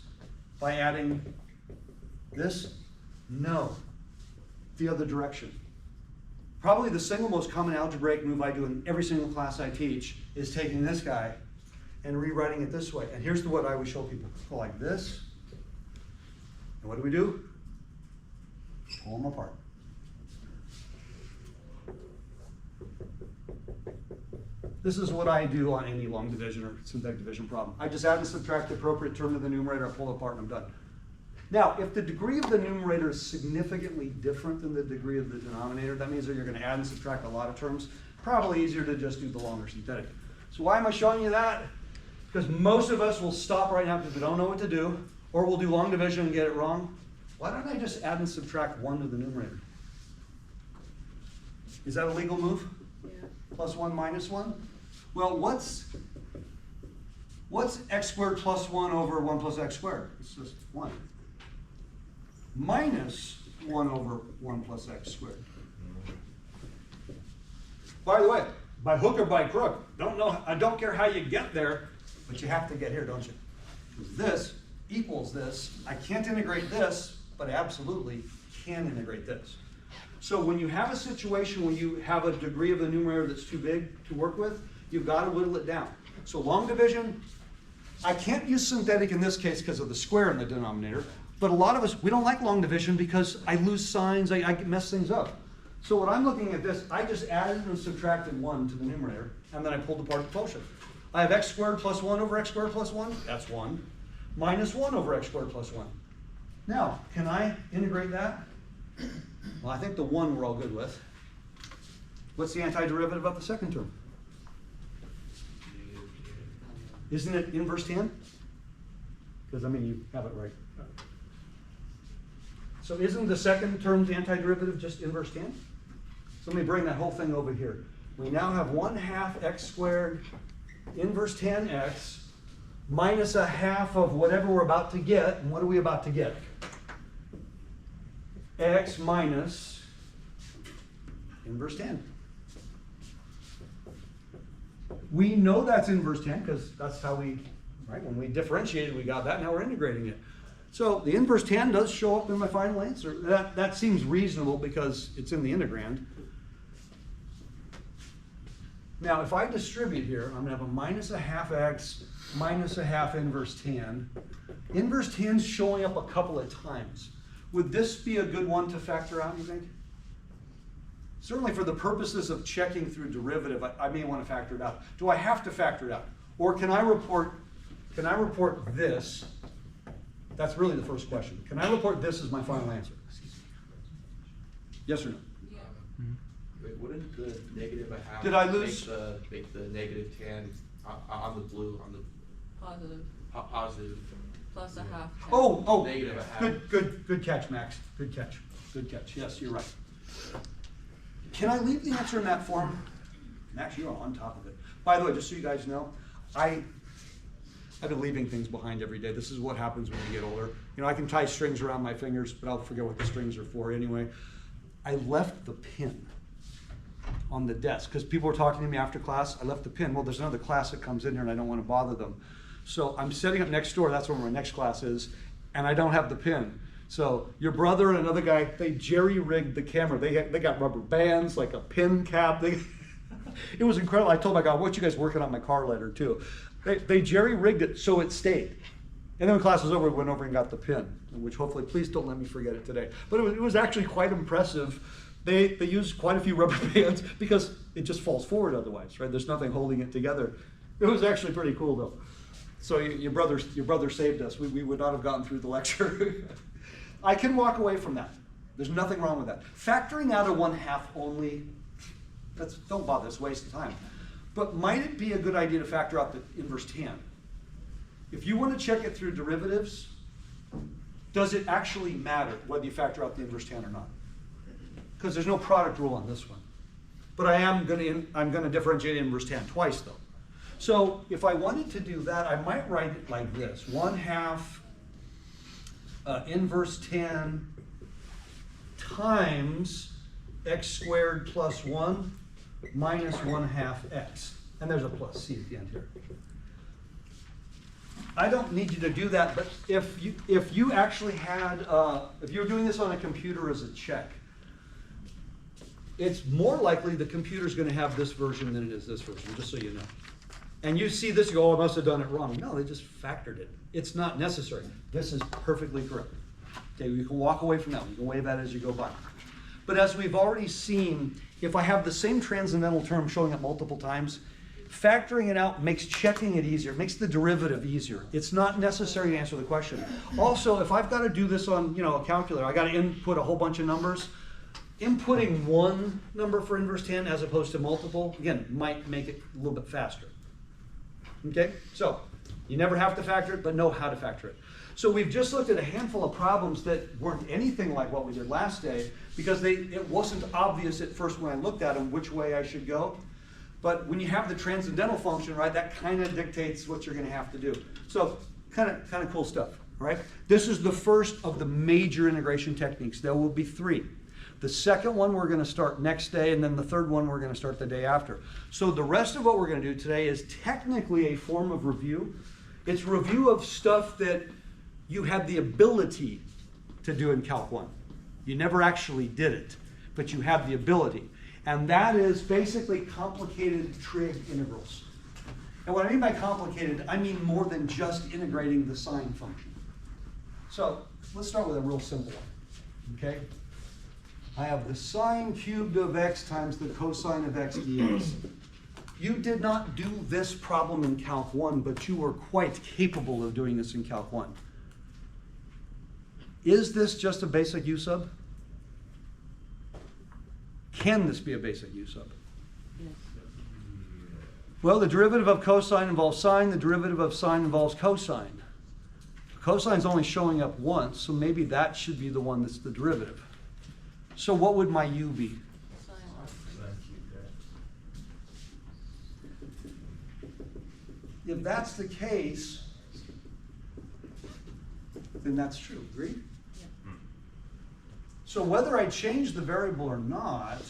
by adding this? No. The other direction. Probably the single most common algebraic move I do in every single class I teach is taking this guy and rewriting it this way. And here's what I always show people. Go like this. And what do? Pull them apart. This is what I do on any long division or synthetic division problem. I just add and subtract the appropriate term to the numerator, I pull it apart, and I'm done. Now, if the degree of the numerator is significantly different than the degree of the denominator, that means that you're going to add and subtract a lot of terms. Probably easier to just do the longer synthetic. So why am I showing you that? Because most of us will stop right now because we don't know what to do, or we'll do long division and get it wrong. Why don't I just add and subtract 1 to the numerator? Is that a legal move? Yeah. Plus 1 minus 1? Well, what's x squared plus 1 over 1 plus x squared? It's just 1. Minus 1 over 1 plus x squared. By the way, by hook or by crook, I don't care how you get there, but you have to get here, don't you? Because this equals this. I can't integrate this, but I absolutely can integrate this. So when you have a situation where you have a degree of the numerator that's too big to work with, you've got to whittle it down. So long division, I can't use synthetic in this case because of the square in the denominator, but a lot of us, we don't like long division because I lose signs, I mess things up. So when I'm looking at this, I just added and subtracted 1 to the numerator, and then I pulled apart the quotient. I have x squared plus 1 over x squared plus 1, that's 1, minus 1 over x squared plus 1. Now, can I integrate that? Well, I think the 1 we're all good with. What's the antiderivative of the second term? Isn't it inverse tan? Because, I mean, you have it right. So isn't the second term's antiderivative just inverse tan? So let me bring that whole thing over here. We now have 1/2 x squared inverse tan x minus 1/2 of whatever we're about to get. And what are we about to get? X minus inverse tan. We know that's inverse tan because that's how we, right, when we differentiated, we got that, now we're integrating it. So the inverse tan does show up in my final answer. That seems reasonable because it's in the integrand. Now if I distribute here, I'm going to have a minus 1/2 x minus 1/2 inverse tan. Inverse tan's showing up a couple of times. Would this be a good one to factor out, you think? Certainly for the purposes of checking through derivative, I may want to factor it out. Do I have to factor it out? Or can I report this? That's really the first question. Can I report this as my final answer? Yes or no? Yeah. Wait, wouldn't the negative 1/2 Did I lose? make the negative tan on the blue, on the Positive. positive? Plus 1/2. Oh, Negative 1/2. good catch, Max. Good catch. Yes, you're right. Can I leave the answer in that form? Max, you're on top of it. By the way, just so you guys know, I've been leaving things behind every day. This is what happens when you get older. You know, I can tie strings around my fingers, but I'll forget what the strings are for anyway. I left the pin on the desk because people were talking to me after class. I left the pin. Well, there's another class that comes in here and I don't want to bother them. So I'm setting up next door. That's where my next class is. And I don't have the pin. So your brother and another guy, they jerry-rigged the camera. They got rubber bands, like a pin cap. It was incredible. I told my guy, what you guys working on my car later too? They jerry-rigged it so it stayed. And then when class was over, we went over and got the pin, which hopefully, please don't let me forget it today. But it was actually quite impressive. They used quite a few rubber bands because it just falls forward otherwise, right? There's nothing holding it together. It was actually pretty cool though. So your brother saved us. We would not have gotten through the lecture. I can walk away from that. There's nothing wrong with that. Factoring out a 1/2 only, don't bother, it's a waste of time. But might it be a good idea to factor out the inverse tan? If you want to check it through derivatives, does it actually matter whether you factor out the inverse tan or not? Because there's no product rule on this one. But I'm going to differentiate inverse tan twice though. So if I wanted to do that, I might write it like this: 1/2 inverse tan times x squared plus 1 minus 1/2 x. And there's a plus c at the end here. I don't need you to do that, but if you actually had, if you were doing this on a computer as a check, it's more likely the computer's going to have this version than it is this version, just so you know. And you see this, you go, oh, I must have done it wrong. No, they just factored it. It's not necessary. This is perfectly correct. Okay, you can walk away from that. You can wave that as you go by. But as we've already seen, if I have the same transcendental term showing up multiple times, factoring it out makes checking it easier, makes the derivative easier. It's not necessary to answer the question. Also, if I've got to do this on a calculator, I got to input a whole bunch of numbers. Inputting one number for inverse tan as opposed to multiple, again, might make it a little bit faster. Okay, so you never have to factor it, but know how to factor it. So we've just looked at a handful of problems that weren't anything like what we did last day because it wasn't obvious at first when I looked at them which way I should go. But when you have the transcendental function, right, that kind of dictates what you're going to have to do. So kind of cool stuff, all right? This is the first of the major integration techniques. There will be 3. The second one we're going to start next day, and then the third one we're going to start the day after. So the rest of what we're going to do today is technically a form of review. It's review of stuff that you had the ability to do in Calc 1. You never actually did it, but you have the ability. And that is basically complicated trig integrals. And what I mean by complicated, I mean more than just integrating the sine function. So let's start with a real simple one, okay? I have the sine cubed of x times the cosine of x dx. You did not do this problem in Calc 1, but you were quite capable of doing this in Calc 1. Is this just a basic u sub? Can this be a basic u sub? Yes. Well, the derivative of cosine involves sine. The derivative of sine involves cosine. Cosine's only showing up once, so maybe that should be the one that's the derivative. So what would my u be? If that's the case, then that's true. Agreed? Yeah. So whether I change the variable or not,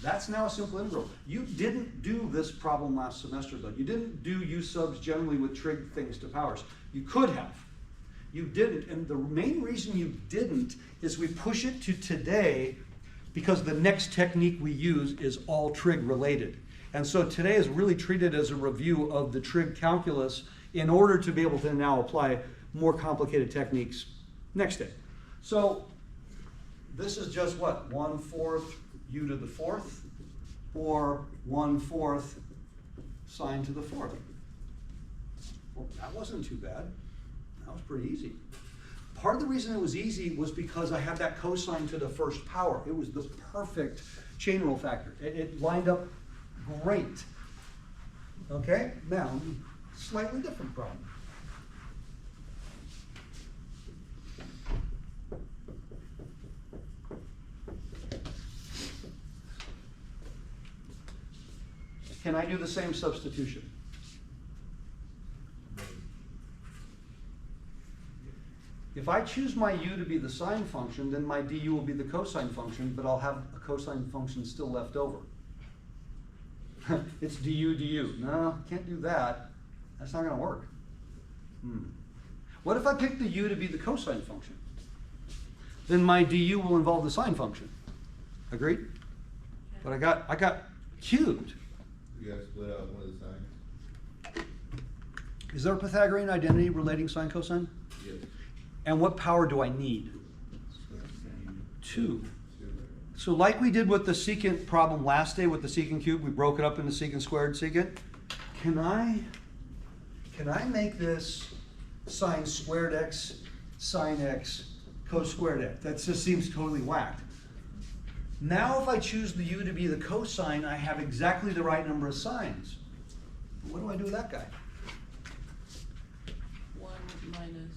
that's now a simple integral. You didn't do this problem last semester, though. You didn't do u subs generally with trig things to powers. You could have. You didn't, and the main reason you didn't is we push it to today because the next technique we use is all trig related. And so today is really treated as a review of the trig calculus in order to be able to now apply more complicated techniques next day. So this is just what, 1/4 u to the 4th or 1/4 sine to the 4th. Well, that wasn't too bad. That was pretty easy. Part of the reason it was easy was because I had that cosine to the 1st power. It was the perfect chain rule factor. It lined up great. Okay, now, slightly different problem. Can I do the same substitution? If I choose my u to be the sine function, then my du will be the cosine function, but I'll have a cosine function still left over. It's du. No, can't do that. That's not going to work. What if I pick the u to be the cosine function? Then my du will involve the sine function. Agreed? But I got cubed. You gotta split out one of the signs. Is there a Pythagorean identity relating sine cosine? Yes. And what power do I need? 2. So like we did with the secant problem last day with the secant cube, we broke it up into secant squared, secant. Can I make this sine squared x, sine x, cos squared x? That just seems totally whacked. Now if I choose the u to be the cosine, I have exactly the right number of sines. What do I do with that guy? 1 minus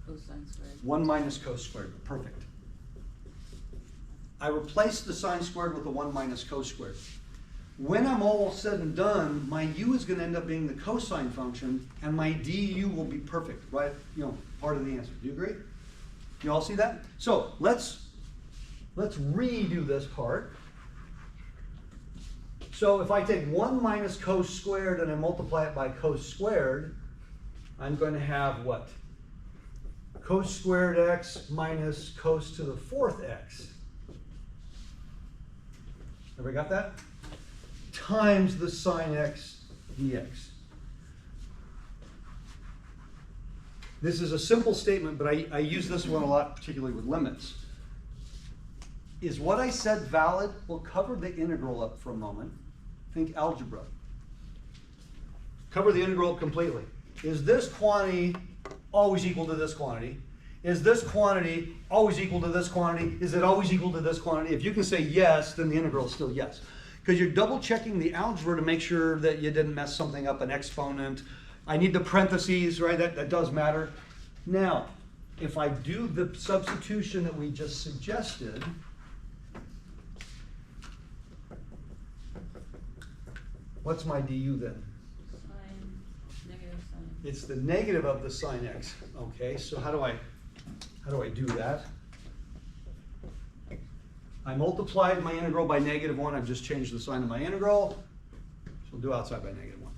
cosine squared. 1 minus cos squared, perfect. I replace the sine squared with the 1 minus cos squared. When I'm all said and done, my u is going to end up being the cosine function, and my du will be perfect, right? You know, part of the answer. Do you agree? You all see that? So let's redo this part. So if I take 1 minus cos squared and I multiply it by cos squared, I'm going to have what? Cos squared x minus cos to the 4th x. Everybody got that? Times the sine x dx. This is a simple statement, but I use this one a lot, particularly with limits. Is what I said valid? We'll cover the integral up for a moment. Think algebra. Cover the integral up completely. Is this quantity always equal to this quantity? Is this quantity always equal to this quantity? Is it always equal to this quantity? If you can say yes, then the integral is still yes. Because you're double checking the algebra to make sure that you didn't mess something up, an exponent. I need the parentheses, right? That does matter. Now, if I do the substitution that we just suggested, what's my du then? Sine, negative sine. It's the negative of the sine x. Okay, so how do I do that? I multiplied my integral by -1. I've just changed the sign of my integral. So we'll do outside by -1.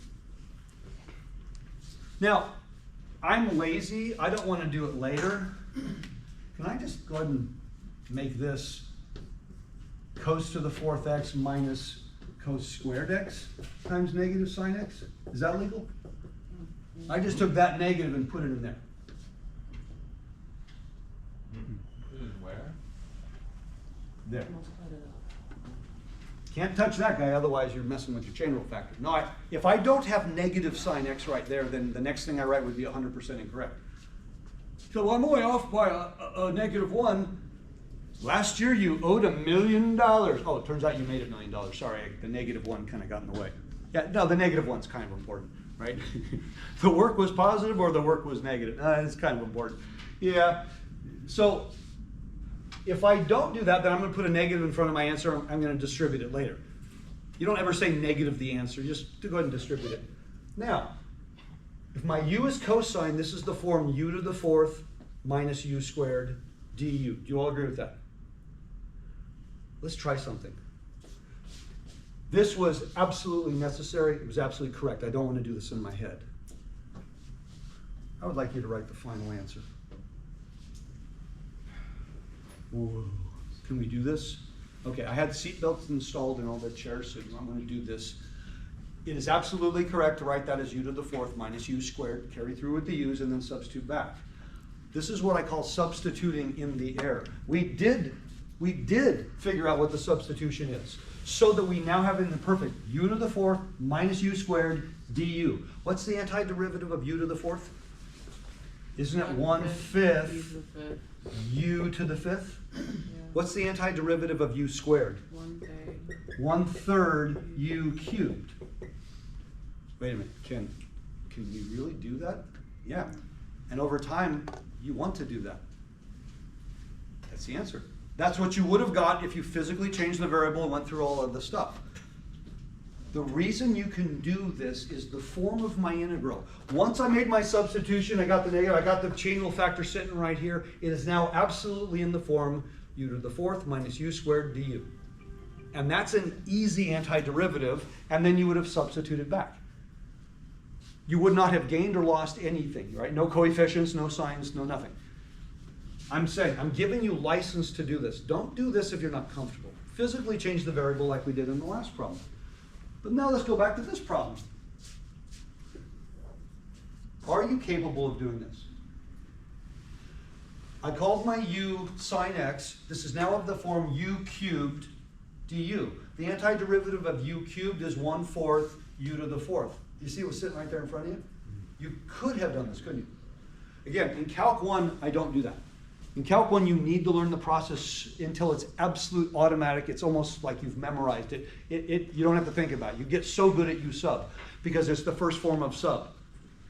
Now, I'm lazy. I don't want to do it later. Can I just go ahead and make this cos to the 4th x minus cos squared x times negative sine x? Is that legal? I just took that negative and put it in there. Where? There. Multiplied it up. Can't touch that guy, otherwise you're messing with your chain rule factor. No, if I don't have negative sine x right there, then the next thing I write would be 100% incorrect. So I'm only off by a -1. Last year you owed $1 million. Oh, it turns out you made $1 million. Sorry, the -1 kind of got in the way. Yeah, no, the -1's kind of important, right? The work was positive or the work was negative. It's kind of important. Yeah, so if I don't do that, then I'm going to put a negative in front of my answer. I'm going to distribute it later. You don't ever say negative the answer, just to go ahead and distribute it. Now, if my u is cosine, this is the form u to the 4th minus u squared du. Do you all agree with that? Let's try something. This was absolutely necessary. It was absolutely correct. I don't want to do this in my head. I would like you to write the final answer. Whoa. Can we do this? Okay, I had seat belts installed in all the chairs, so I'm going to do this. It is absolutely correct to write that as u to the 4th minus u squared, carry through with the u's, and then substitute back. This is what I call substituting in the air. We did figure out what the substitution is, so that we now have in the perfect u to the 4th minus u squared du. What's the antiderivative of u to the 4th? Isn't it 1/5 u to the 5th? Yeah. What's the antiderivative of u squared? 1/3. 1/3 u cubed. Wait a minute, can we really do that? Yeah. And over time, you want to do that. That's the answer. That's what you would have got if you physically changed the variable and went through all of the stuff. The reason you can do this is the form of my integral. Once I made my substitution, I got the negative, I got the chain rule factor sitting right here. It is now absolutely in the form u to the 4th minus u squared du. And that's an easy antiderivative, and then you would have substituted back. you would not have gained or lost anything, right? No coefficients, no signs, no nothing. I'm saying, I'm giving you license to do this. Don't do this if you're not comfortable. Physically change the variable like we did in the last problem. But now let's go back to this problem. Are you capable of doing this? I called my u sine x. This is now of the form u cubed du. The antiderivative of u cubed is 1/4 u to the 4th. You see what's sitting right there in front of you? You could have done this, couldn't you? Again, in Calc 1, I don't do that. In Calc 1, you need to learn the process until it's absolute automatic. It's almost like you've memorized it. You don't have to think about it. You get so good at u sub because it's the first form of sub.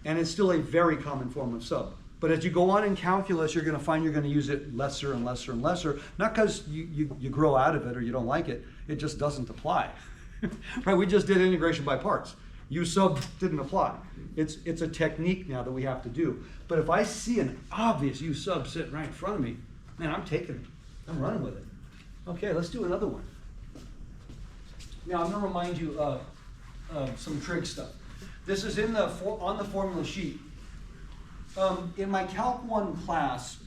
And it's still a very common form of sub. But as you go on in calculus, you're going to find you're going to use it lesser and lesser and lesser. Not because you grow out of it or you don't like it. It just doesn't apply. Right? We just did integration by parts. U sub didn't apply. It's a technique now that we have to do. But if I see an obvious U sub sitting right in front of me, man, I'm taking it. I'm running with it. Okay, let's do another one. Now I'm going to remind you of some trig stuff. This is on the formula sheet. In my Calc 1 class,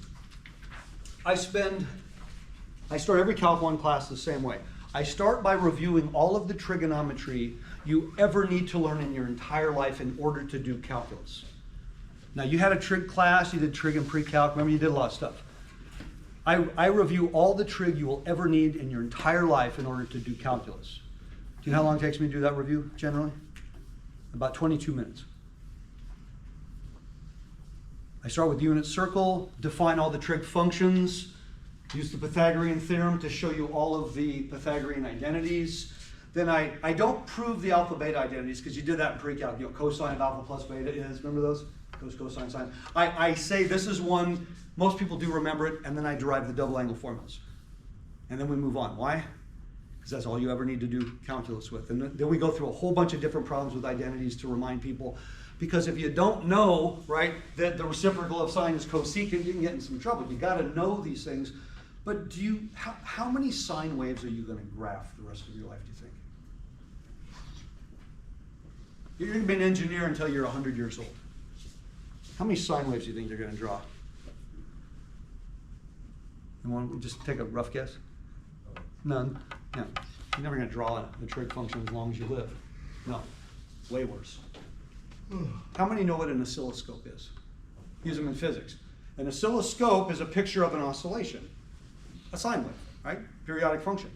I start every Calc 1 class the same way. I start by reviewing all of the trigonometry you ever need to learn in your entire life in order to do calculus. Now, you had a trig class, you did trig and pre-calc, remember you did a lot of stuff. I review all the trig you will ever need in your entire life in order to do calculus. Do you know how long it takes me to do that review, generally? About 22 minutes. I start with unit circle, define all the trig functions, use the Pythagorean theorem to show you all of the Pythagorean identities. Then I don't prove the alpha beta identities because you did that in pre-calc. You know, cosine of alpha plus beta is, remember those? Cosine, sine. I say this is one, most people do remember it, and then I derive the double angle formulas. And then we move on. Why? Because that's all you ever need to do calculus with. And then we go through a whole bunch of different problems with identities to remind people. Because if you don't know, right, that the reciprocal of sine is cosecant, you can get in some trouble. You got to know these things. But how many sine waves are you going to graph the rest of your life, do you think? You're going to be an engineer until you're 100 years old. How many sine waves do you think you're going to draw? You want to just take a rough guess? None. No. You're never going to draw a trig function as long as you live. No. Way worse. How many know what an oscilloscope is? Use them in physics. An oscilloscope is a picture of an oscillation. A sine wave, right? Periodic function.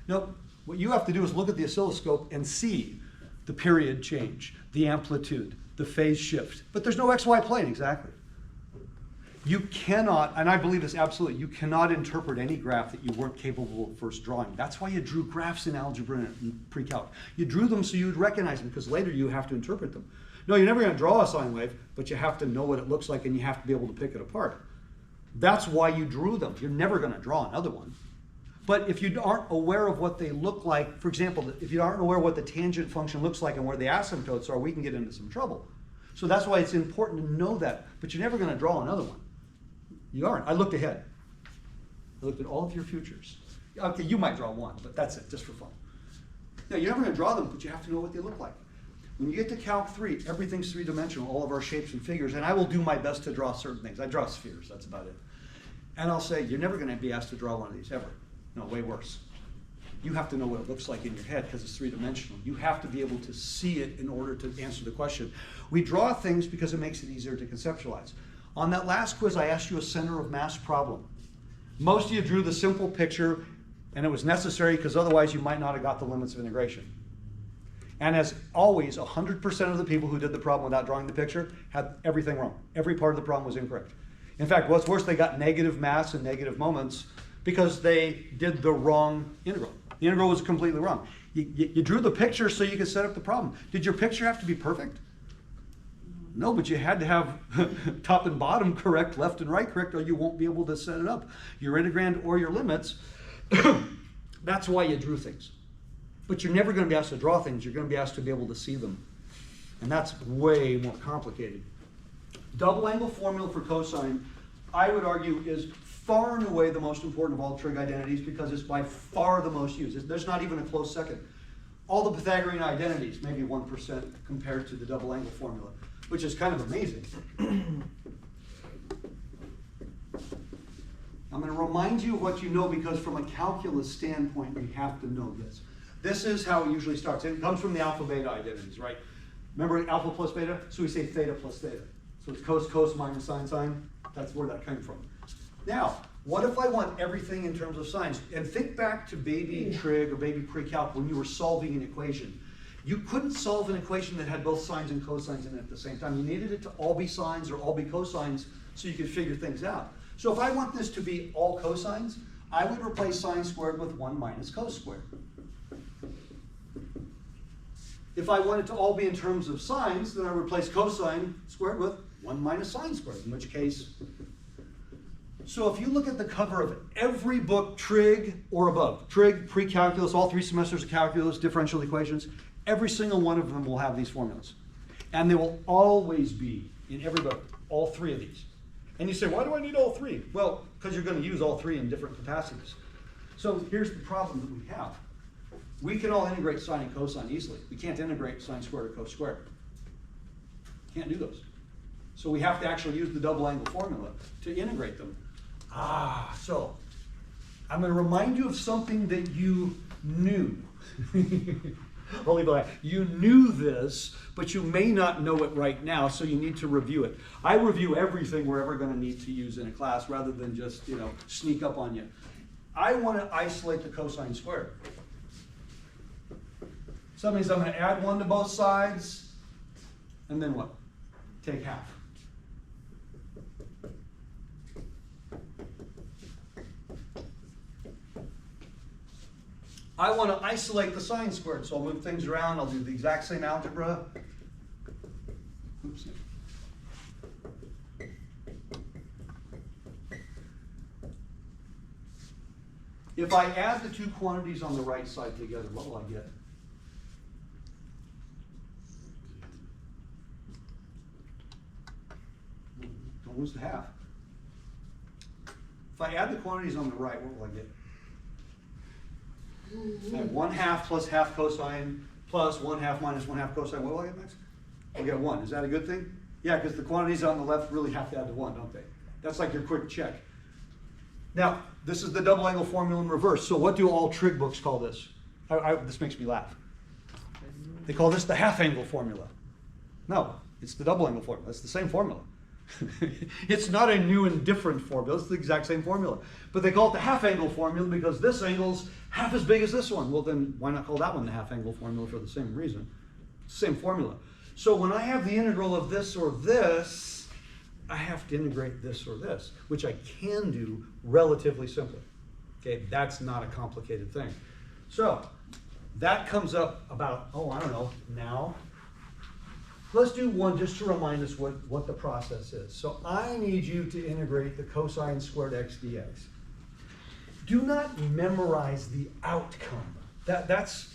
Now, what you have to do is look at the oscilloscope and see the period change, the amplitude, the phase shift. But there's no XY plane, exactly. You cannot, and I believe this absolutely, you cannot interpret any graph that you weren't capable of first drawing. That's why you drew graphs in algebra and pre-calc. You drew them so you'd recognize them, because later you have to interpret them. No, you're never going to draw a sine wave, but you have to know what it looks like and you have to be able to pick it apart. That's why you drew them. You're never going to draw another one. But if you aren't aware of what they look like, for example, if you aren't aware of what the tangent function looks like and where the asymptotes are, we can get into some trouble. So that's why it's important to know that. But you're never going to draw another one. You aren't. I looked ahead. I looked at all of your futures. Okay, you might draw one, but that's it, just for fun. Now, you're never going to draw them, but you have to know what they look like. When you get to Calc 3, everything's three-dimensional, all of our shapes and figures, and I will do my best to draw certain things. I draw spheres, that's about it. And I'll say, you're never going to be asked to draw one of these, ever. No, way worse. You have to know what it looks like in your head because it's three-dimensional. You have to be able to see it in order to answer the question. We draw things because it makes it easier to conceptualize. On that last quiz, I asked you a center of mass problem. Most of you drew the simple picture, and it was necessary because otherwise you might not have got the limits of integration. And as always, 100% of the people who did the problem without drawing the picture had everything wrong. Every part of the problem was incorrect. In fact, what's worse, they got negative mass and negative moments because they did the wrong integral. The integral was completely wrong. You drew the picture so you could set up the problem. Did your picture have to be perfect? No, but you had to have top and bottom correct, left and right correct, or you won't be able to set it up. Your integrand or your limits, that's why you drew things. But you're never going to be asked to draw things. You're going to be asked to be able to see them. And that's way more complicated. Double angle formula for cosine, I would argue, is far and away the most important of all trig identities because it's by far the most used. There's not even a close second. All the Pythagorean identities, maybe 1% compared to the double angle formula. which is kind of amazing. I'm going to remind you of what you know because from a calculus standpoint, we have to know this. This is how it usually starts. It comes from the alpha beta identities, right? Remember alpha plus beta? So we say theta plus theta. So it's cos, cos minus sine, sine. That's where that came from. Now, what if I want everything in terms of sines? And think back to baby trig or baby pre-calc when you were solving an equation. You couldn't solve an equation that had both sines and cosines in it at the same time. You needed it to all be sines or all be cosines so you could figure things out. So if I want this to be all cosines, I would replace sine squared with 1 minus cos squared. If I want it to all be in terms of sines, then I replace cosine squared with 1 minus sine squared, in which case. So if you look at the cover of every book, Trig or above, Trig, pre-calculus, all 3 semesters of calculus, differential equations, every single one of them will have these formulas. And they will always be in every book, all 3 of these. And you say, why do I need all 3? Well, because you're going to use all 3 in different capacities. So here's the problem that we have. We can all integrate sine and cosine easily. We can't integrate sine squared or cos squared. Can't do those. So we have to actually use the double angle formula to integrate them. So I'm going to remind you of something that you knew. Holy boy, you knew this, but you may not know it right now, so you need to review it. I review everything we're ever going to need to use in a class rather than just, sneak up on you. I want to isolate the cosine squared. So that means I'm going to add 1 to both sides, and then what? Take half. I want to isolate the sine squared, so I'll move things around. I'll do the exact same algebra. Oops. If I add the 2 quantities on the right side together, what will I get? Don't lose the half. If I add the quantities on the right, what will I get? I have 1/2 plus half cosine plus 1/2 minus 1/2 cosine. What will I get next? I'll get 1. Is that a good thing? Yeah, because the quantities on the left really have to add to 1, don't they? That's like your quick check. Now, this is the double angle formula in reverse. So what do all trig books call this? This makes me laugh. They call this the half angle formula. No, it's the double angle formula. It's the same formula. It's not a new and different formula. It's the exact same formula. But they call it the half angle formula because this angle's half as big as this one. Well, then why not call that one the half angle formula for the same reason? Same formula. So when I have the integral of this or this, I have to integrate this or this, which I can do relatively simply. Okay, that's not a complicated thing. So that comes up about, I don't know, now. Let's do one just to remind us what the process is. So I need you to integrate the cosine squared x dx. Do not memorize the outcome. That's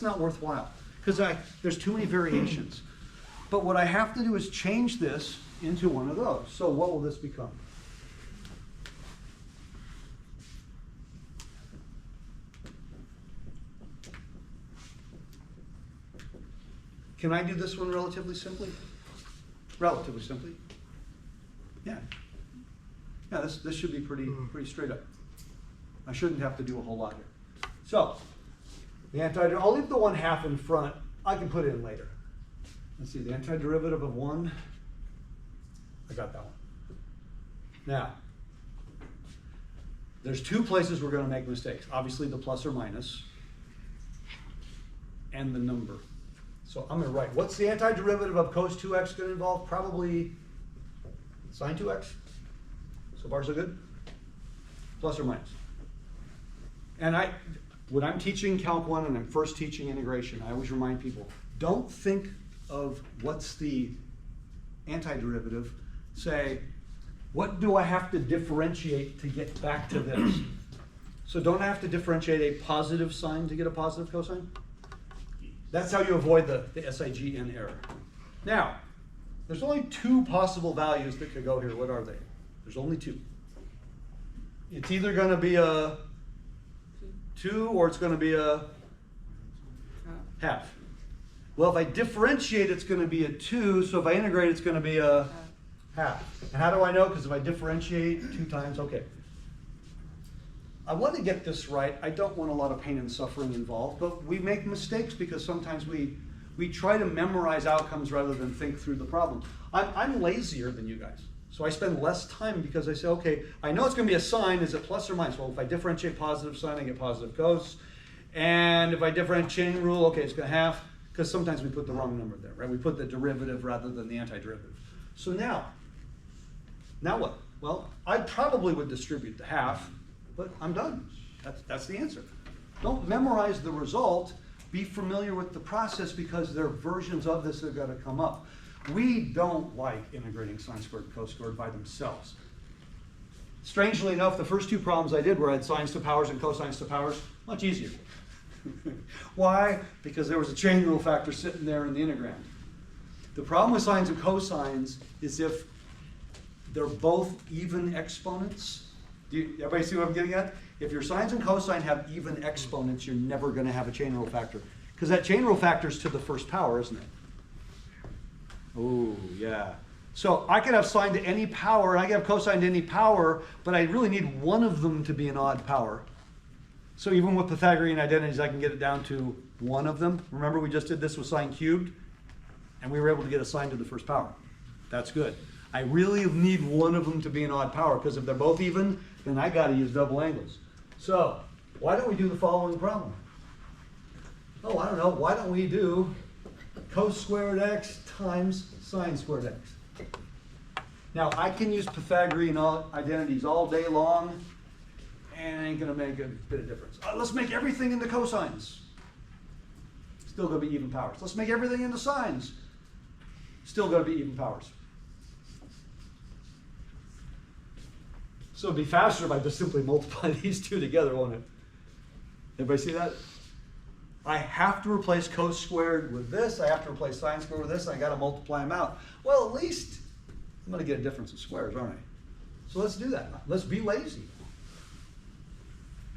not worthwhile because there's too many variations. But what I have to do is change this into one of those. So what will this become? Can I do this one relatively simply? Relatively simply. Yeah. Yeah, this should be pretty straight up. I shouldn't have to do a whole lot here. So, I'll leave the 1/2 in front. I can put it in later. Let's see, the antiderivative of 1. I got that one. Now, there's 2 places we're going to make mistakes. Obviously, the plus or minus, and the number. So I'm going to write, what's the antiderivative of cos 2x going to involve? Probably sine 2x. So far so good? Plus or minus. And when I'm teaching Calc 1 and I'm first teaching integration, I always remind people, don't think of what's the antiderivative. Say, what do I have to differentiate to get back to this? So don't I have to differentiate a positive sign to get a positive cosine? That's how you avoid the SIGN error. Now, there's only 2 possible values that could go here. What are they? There's only 2. It's either going to be a 2 or it's going to be a half. Well, if I differentiate, it's going to be a 2. So if I integrate, it's going to be a half. And how do I know? Because if I differentiate 2 times, okay. I want to get this right. I don't want a lot of pain and suffering involved, but we make mistakes because sometimes we try to memorize outcomes rather than think through the problem. I'm lazier than you guys. So I spend less time because I say, okay, I know it's going to be a sign. Is it plus or minus? Well, if I differentiate positive sign, I get positive cos. And if I differentiate chain rule, okay, it's going to half, because sometimes we put the wrong number there, right? We put the derivative rather than the antiderivative. So now what? Well, I probably would distribute the half, but I'm done. That's the answer. Don't memorize the result. Be familiar with the process because there are versions of this that are going to come up. We don't like integrating sine squared and cos squared by themselves. Strangely enough, the first 2 problems I did where I had sines to powers and cosines to powers, much easier. Why? Because there was a chain rule factor sitting there in the integrand. The problem with sines and cosines is if they're both even exponents. Everybody see what I'm getting at? If your sines and cosine have even exponents, you're never going to have a chain rule factor. Because that chain rule factor is to the first power, isn't it? Oh, yeah. So I could have sine to any power, and I could have cosine to any power, but I really need one of them to be an odd power. So even with Pythagorean identities, I can get it down to one of them. Remember, we just did this with sine cubed, and we were able to get a sine to the first power. That's good. I really need one of them to be an odd power, because if they're both even, then I got to use double angles. So why don't we do the following problem? Oh, I don't know. Why don't we do cos squared x times sine squared x? Now, I can use Pythagorean identities all day long, and it ain't going to make a bit of difference. Let's make everything into cosines. Still going to be even powers. Let's make everything into sines. Still going to be even powers. So it'd be faster if I just simply multiply these 2 together, won't it? Everybody see that? I have to replace cos squared with this. I have to replace sine squared with this. And I got to multiply them out. Well, at least I'm going to get a difference of squares, aren't I? So let's do that. Let's be lazy.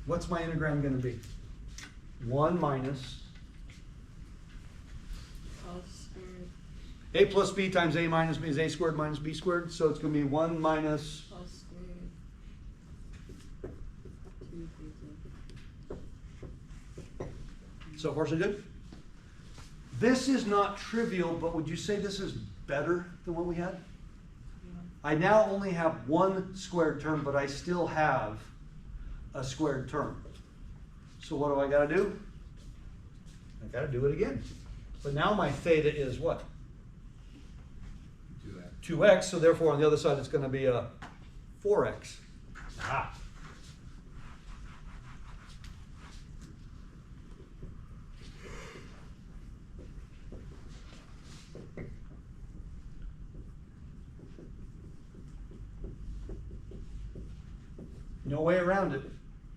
What's my integram going to be? 1 minus Cos squared. a plus b times a minus b is a squared minus b squared. So it's going to be 1 minus. Cos squared. 2 So far, so good? This is not trivial, but would you say this is better than what we had? Yeah. I now only have 1 squared term, but I still have a squared term. So what do I got to do? I got to do it again. But now my theta is what? 2x, so therefore on the other side it's going to be a 4x. Ah. No way around it.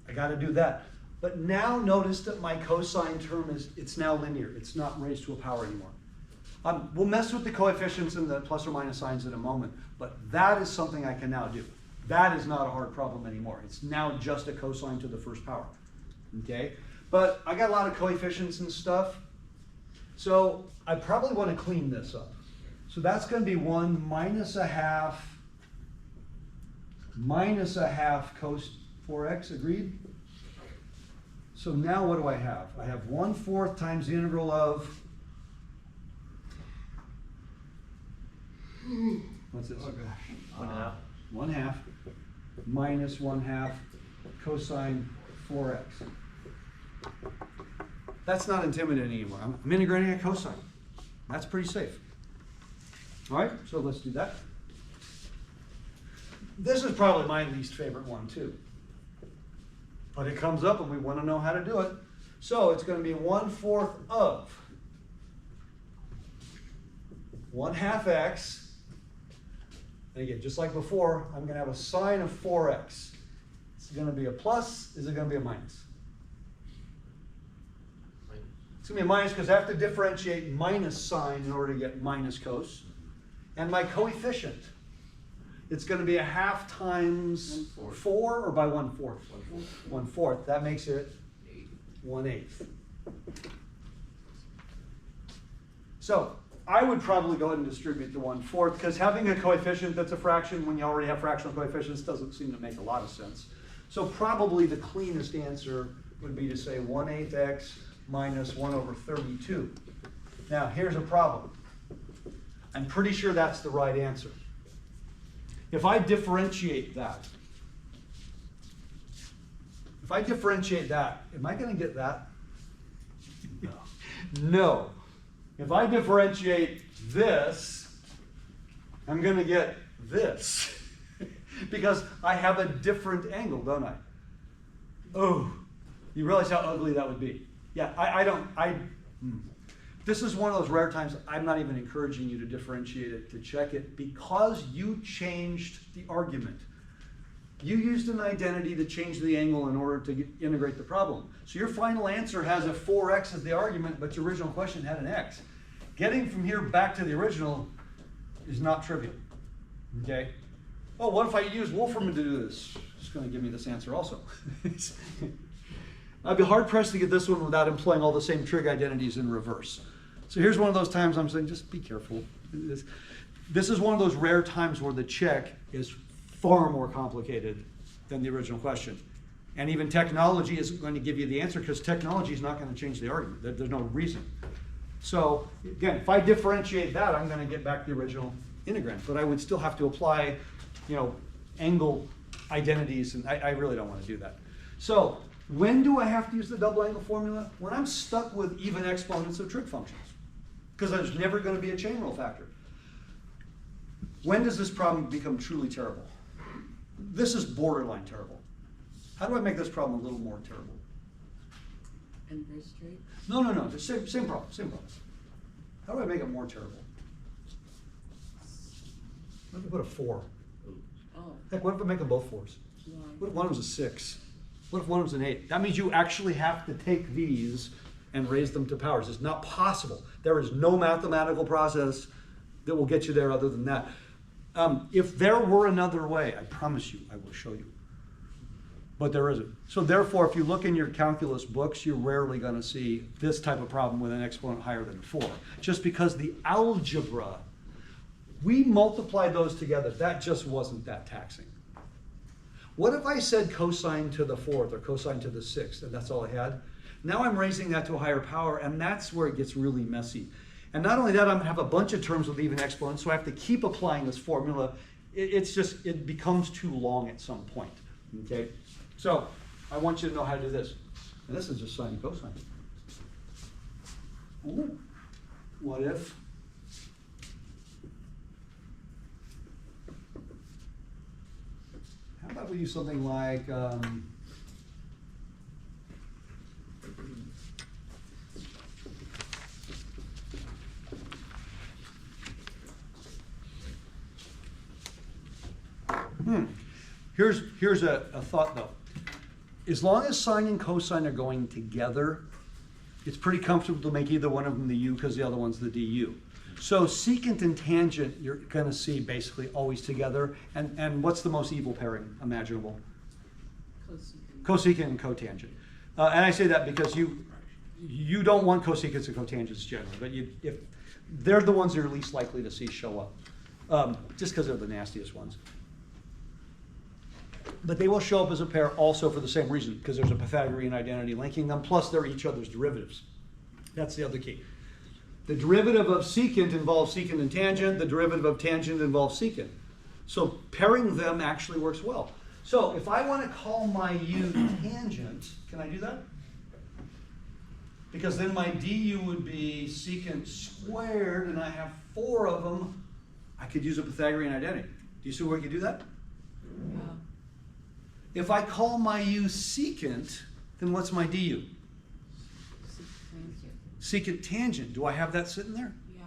I got to do that. But now notice that my cosine term it's now linear. It's not raised to a power anymore. We'll mess with the coefficients and the plus or minus signs in a moment, but that is something I can now do. That is not a hard problem anymore. It's now just a cosine to the first power. Okay? But I got a lot of coefficients and stuff, so I probably want to clean this up. So that's going to be 1 minus a half cos 4x, agreed? So now what do I have? I have 1/4 times the integral of, what's this? 1/2. 1/2 minus 1/2 cosine 4x. That's not intimidating anymore. I'm integrating a cosine. That's pretty safe. All right, so let's do that. This is probably my least favorite one too. But it comes up and we want to know how to do it. So it's going to be 1/4 of 1/2 x. And again, just like before, I'm going to have a sine of 4x. It's going to be a plus. Is it going to be a minus? It's going to be a minus because I have to differentiate minus sine in order to get minus cos. And my coefficient, it's going to be a half times 4 or by 1/4? 1/4. That makes it 1/8. So I would probably go ahead and distribute the 1/4, because having a coefficient that's a fraction when you already have fractional coefficients doesn't seem to make a lot of sense. So probably the cleanest answer would be to say 1/8 x minus 1/32. Now here's a problem. I'm pretty sure that's the right answer. If I differentiate that, am I going to get that? No. No. If I differentiate this, I'm going to get this. Because I have a different angle, don't I? Oh, you realize how ugly that would be. Yeah, this is one of those rare times I'm not even encouraging you to differentiate it, to check it, because you changed the argument. You used an identity to change the angle in order to integrate the problem. So your final answer has a 4x as the argument, but your original question had an x. Getting from here back to the original is not trivial, okay? Oh, what if I use Wolfram to do this? It's going to give me this answer also. I'd be hard-pressed to get this one without employing all the same trig identities in reverse. So here's one of those times I'm saying, just be careful. This is one of those rare times where the check is far more complicated than the original question. And even technology isn't going to give you the answer, because technology is not going to change the argument. There's no reason. So again, if I differentiate that, I'm going to get back the original integrand. But I would still have to apply, angle identities, and I really don't want to do that. So when do I have to use the double angle formula? When I'm stuck with even exponents of trig functions, because there's never going to be a chain rule factor. When does this problem become truly terrible? This is borderline terrible. How do I make this problem a little more terrible? Inverse trig? No, the same problem. How do I make it more terrible? What if I put a 4? Oh, Heck, what if I make them both 4s? why? What if one of them's a 6? What if one of them's an 8? That means you actually have to take these and raise them to powers. It's not possible. There is no mathematical process that will get you there other than that. If there were another way, I promise you, I will show you. But there isn't. So therefore, if you look in your calculus books, you're rarely going to see this type of problem with an exponent higher than 4. Just because the algebra, we multiplied those together. That just wasn't that taxing. What if I said cosine to the 4th or cosine to the 6th, and that's all I had? Now I'm raising that to a higher power, and that's where it gets really messy. And not only that, I'm going to have a bunch of terms with even exponents, so I have to keep applying this formula. It becomes too long at some point, okay? So I want you to know how to do this. And this is just sine and cosine. Ooh. What if? How about we do something like, Here's a thought though. As long as sine and cosine are going together, it's pretty comfortable to make either one of them the u because the other one's the du. So secant and tangent you're going to see basically always together. And what's the most evil pairing imaginable? Cosecant. Cosecant and cotangent. And I say that because you don't want cosecants and cotangents generally, but if they're the ones you're least likely to see show up, just because they're the nastiest ones. But they will show up as a pair also for the same reason, because there's a Pythagorean identity linking them, plus they're each other's derivatives. That's the other key. The derivative of secant involves secant and tangent. The derivative of tangent involves secant. So pairing them actually works well. So if I want to call my u tangent, can I do that? Because then my du would be secant squared, and I have 4 of them. I could use a Pythagorean identity. Do you see where I could do that? Yeah. If I call my u secant, then what's my du? Tangent. Secant tangent. Do I have that sitting there? Yeah.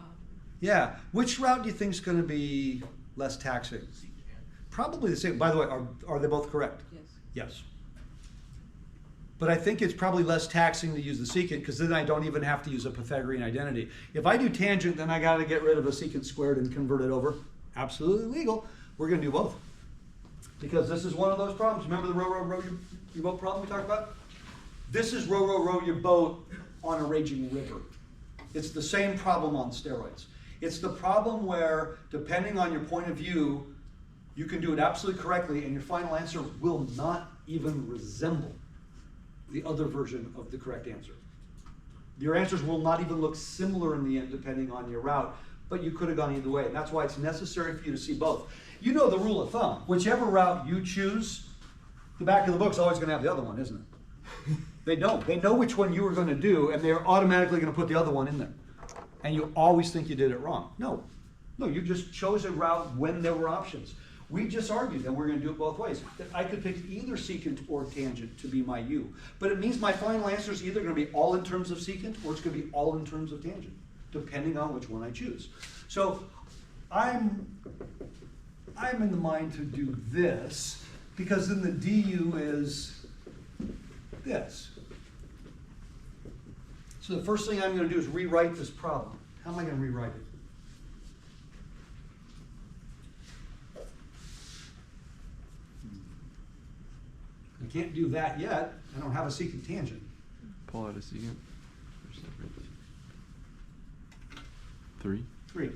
Yeah. Which route do you think is going to be less taxing? Probably the same. By the way, are they both correct? Yes. Yes. But I think it's probably less taxing to use the secant, because then I don't even have to use a Pythagorean identity. If I do tangent, then I got to get rid of a secant squared and convert it over. Absolutely legal. We're going to do both. Because this is one of those problems. Remember the row your boat problem we talked about? This is row your boat on a raging river. It's the same problem on steroids. It's the problem where, depending on your point of view, you can do it absolutely correctly and your final answer will not even resemble the other version of the correct answer. Your answers will not even look similar in the end depending on your route, but you could have gone either way. And that's why it's necessary for you to see both. You know the rule of thumb. Whichever route you choose, the back of the book's always going to have the other one, isn't it? They don't. They know which one you were going to do, and they're automatically going to put the other one in there. And you always think you did it wrong. No, you just chose a route when there were options. We just argued that we're going to do it both ways. That I could pick either secant or tangent to be my U. But it means my final answer is either going to be all in terms of secant or it's going to be all in terms of tangent, depending on which one I choose. So I'm in the mind to do this, because then the du is this. So the first thing I'm going to do is rewrite this problem. How am I going to rewrite it? I can't do that yet. I don't have a secant tangent. Pull out a secant. Or separate. 3. 3.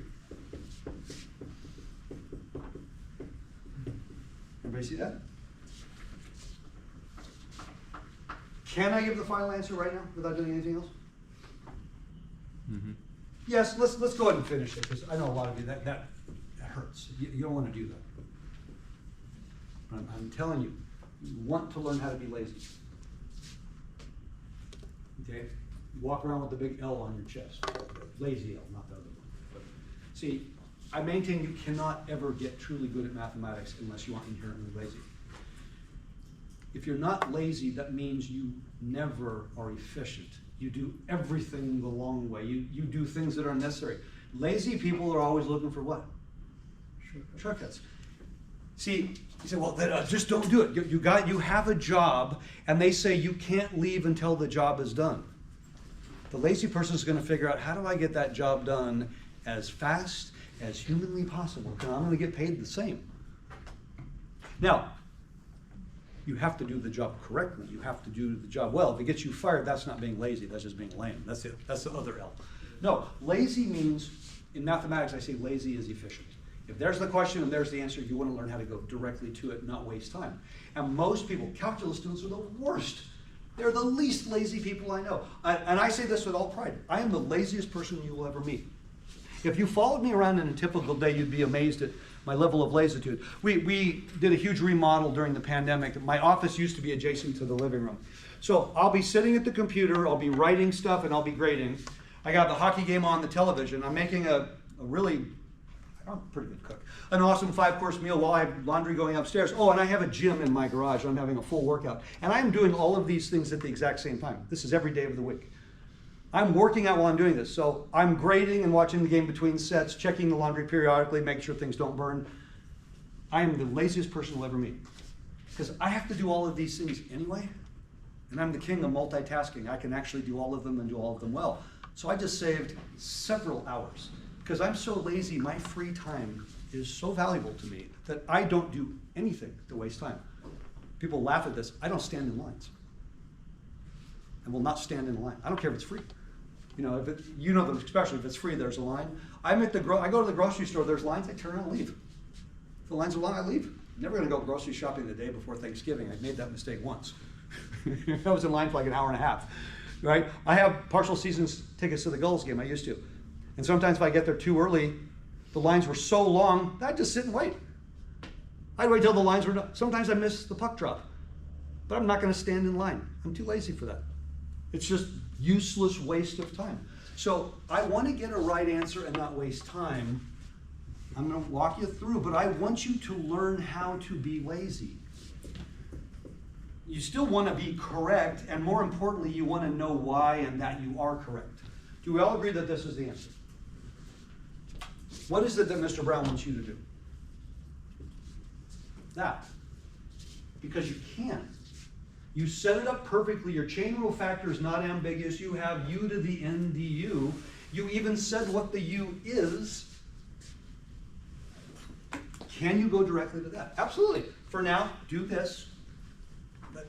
Everybody see that? Can I give the final answer right now without doing anything else? Mm-hmm. Yes, let's go ahead and finish it, because I know a lot of you, that hurts. You don't want to do that. But I'm telling you, you want to learn how to be lazy. Okay? You walk around with the big L on your chest. Lazy L, not the other one. But see, I maintain you cannot ever get truly good at mathematics unless you aren't inherently lazy. If you're not lazy, that means you never are efficient. You do everything the long way. You do things that are necessary. Lazy people are always looking for what? Shortcuts. See, you say, well, then, just don't do it. You have a job, and they say you can't leave until the job is done. The lazy person is going to figure out, how do I get that job done as fast as humanly possible? Because I'm going to get paid the same. Now, you have to do the job correctly. You have to do the job well. If it gets you fired, that's not being lazy. That's just being lame. That's it. That's the other L. No, lazy means, in mathematics, I say lazy is efficient. If there's the question and there's the answer, you want to learn how to go directly to it, not waste time. And most people, calculus students, are the worst. They're the least lazy people I know. And I say this with all pride. I am the laziest person you will ever meet. If you followed me around in a typical day, you'd be amazed at my level of lassitude. We did a huge remodel during the pandemic. My office used to be adjacent to the living room. So I'll be sitting at the computer, I'll be writing stuff, and I'll be grading. I got the hockey game on the television. I'm making I'm a pretty good cook. An awesome 5-course meal while I have laundry going upstairs. Oh, and I have a gym in my garage. I'm having a full workout. And I'm doing all of these things at the exact same time. This is every day of the week. I'm working out while I'm doing this. So I'm grading and watching the game between sets, checking the laundry periodically, making sure things don't burn. I am the laziest person you'll ever meet. Because I have to do all of these things anyway. And I'm the king of multitasking. I can actually do all of them and do all of them well. So I just saved several hours. Because I'm so lazy, my free time is so valuable to me that I don't do anything to waste time. People laugh at this. I don't stand in lines. I will not stand in a line. I don't care if it's free. You know, especially if it's free, there's a line. I go to the grocery store, there's lines, I turn around and leave. If the lines are long, I leave. I'm never gonna go grocery shopping the day before Thanksgiving. I made that mistake once. I was in line for like an hour and a half, right? I have partial season tickets to the Gulls game, I used to. And sometimes if I get there too early, the lines were so long, I'd just sit and wait. I'd wait till the lines were done. Sometimes I miss the puck drop, but I'm not gonna stand in line. I'm too lazy for that. It's just useless waste of time. So I want to get a right answer and not waste time. I'm going to walk you through, but I want you to learn how to be lazy. You still want to be correct, and more importantly, you want to know why and that you are correct. Do we all agree that this is the answer? What is it that Mr. Brown wants you to do? That. Because you can. You set it up perfectly. Your chain rule factor is not ambiguous. You have u to the n du. You even said what the u is. Can you go directly to that? Absolutely. For now, do this.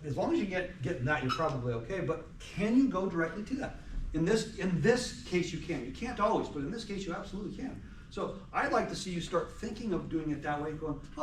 As long as you get that, you're probably okay. But can you go directly to that? In this case you can. You can't always, but in this case you absolutely can. So I'd like to see you start thinking of doing it that way, going, oh,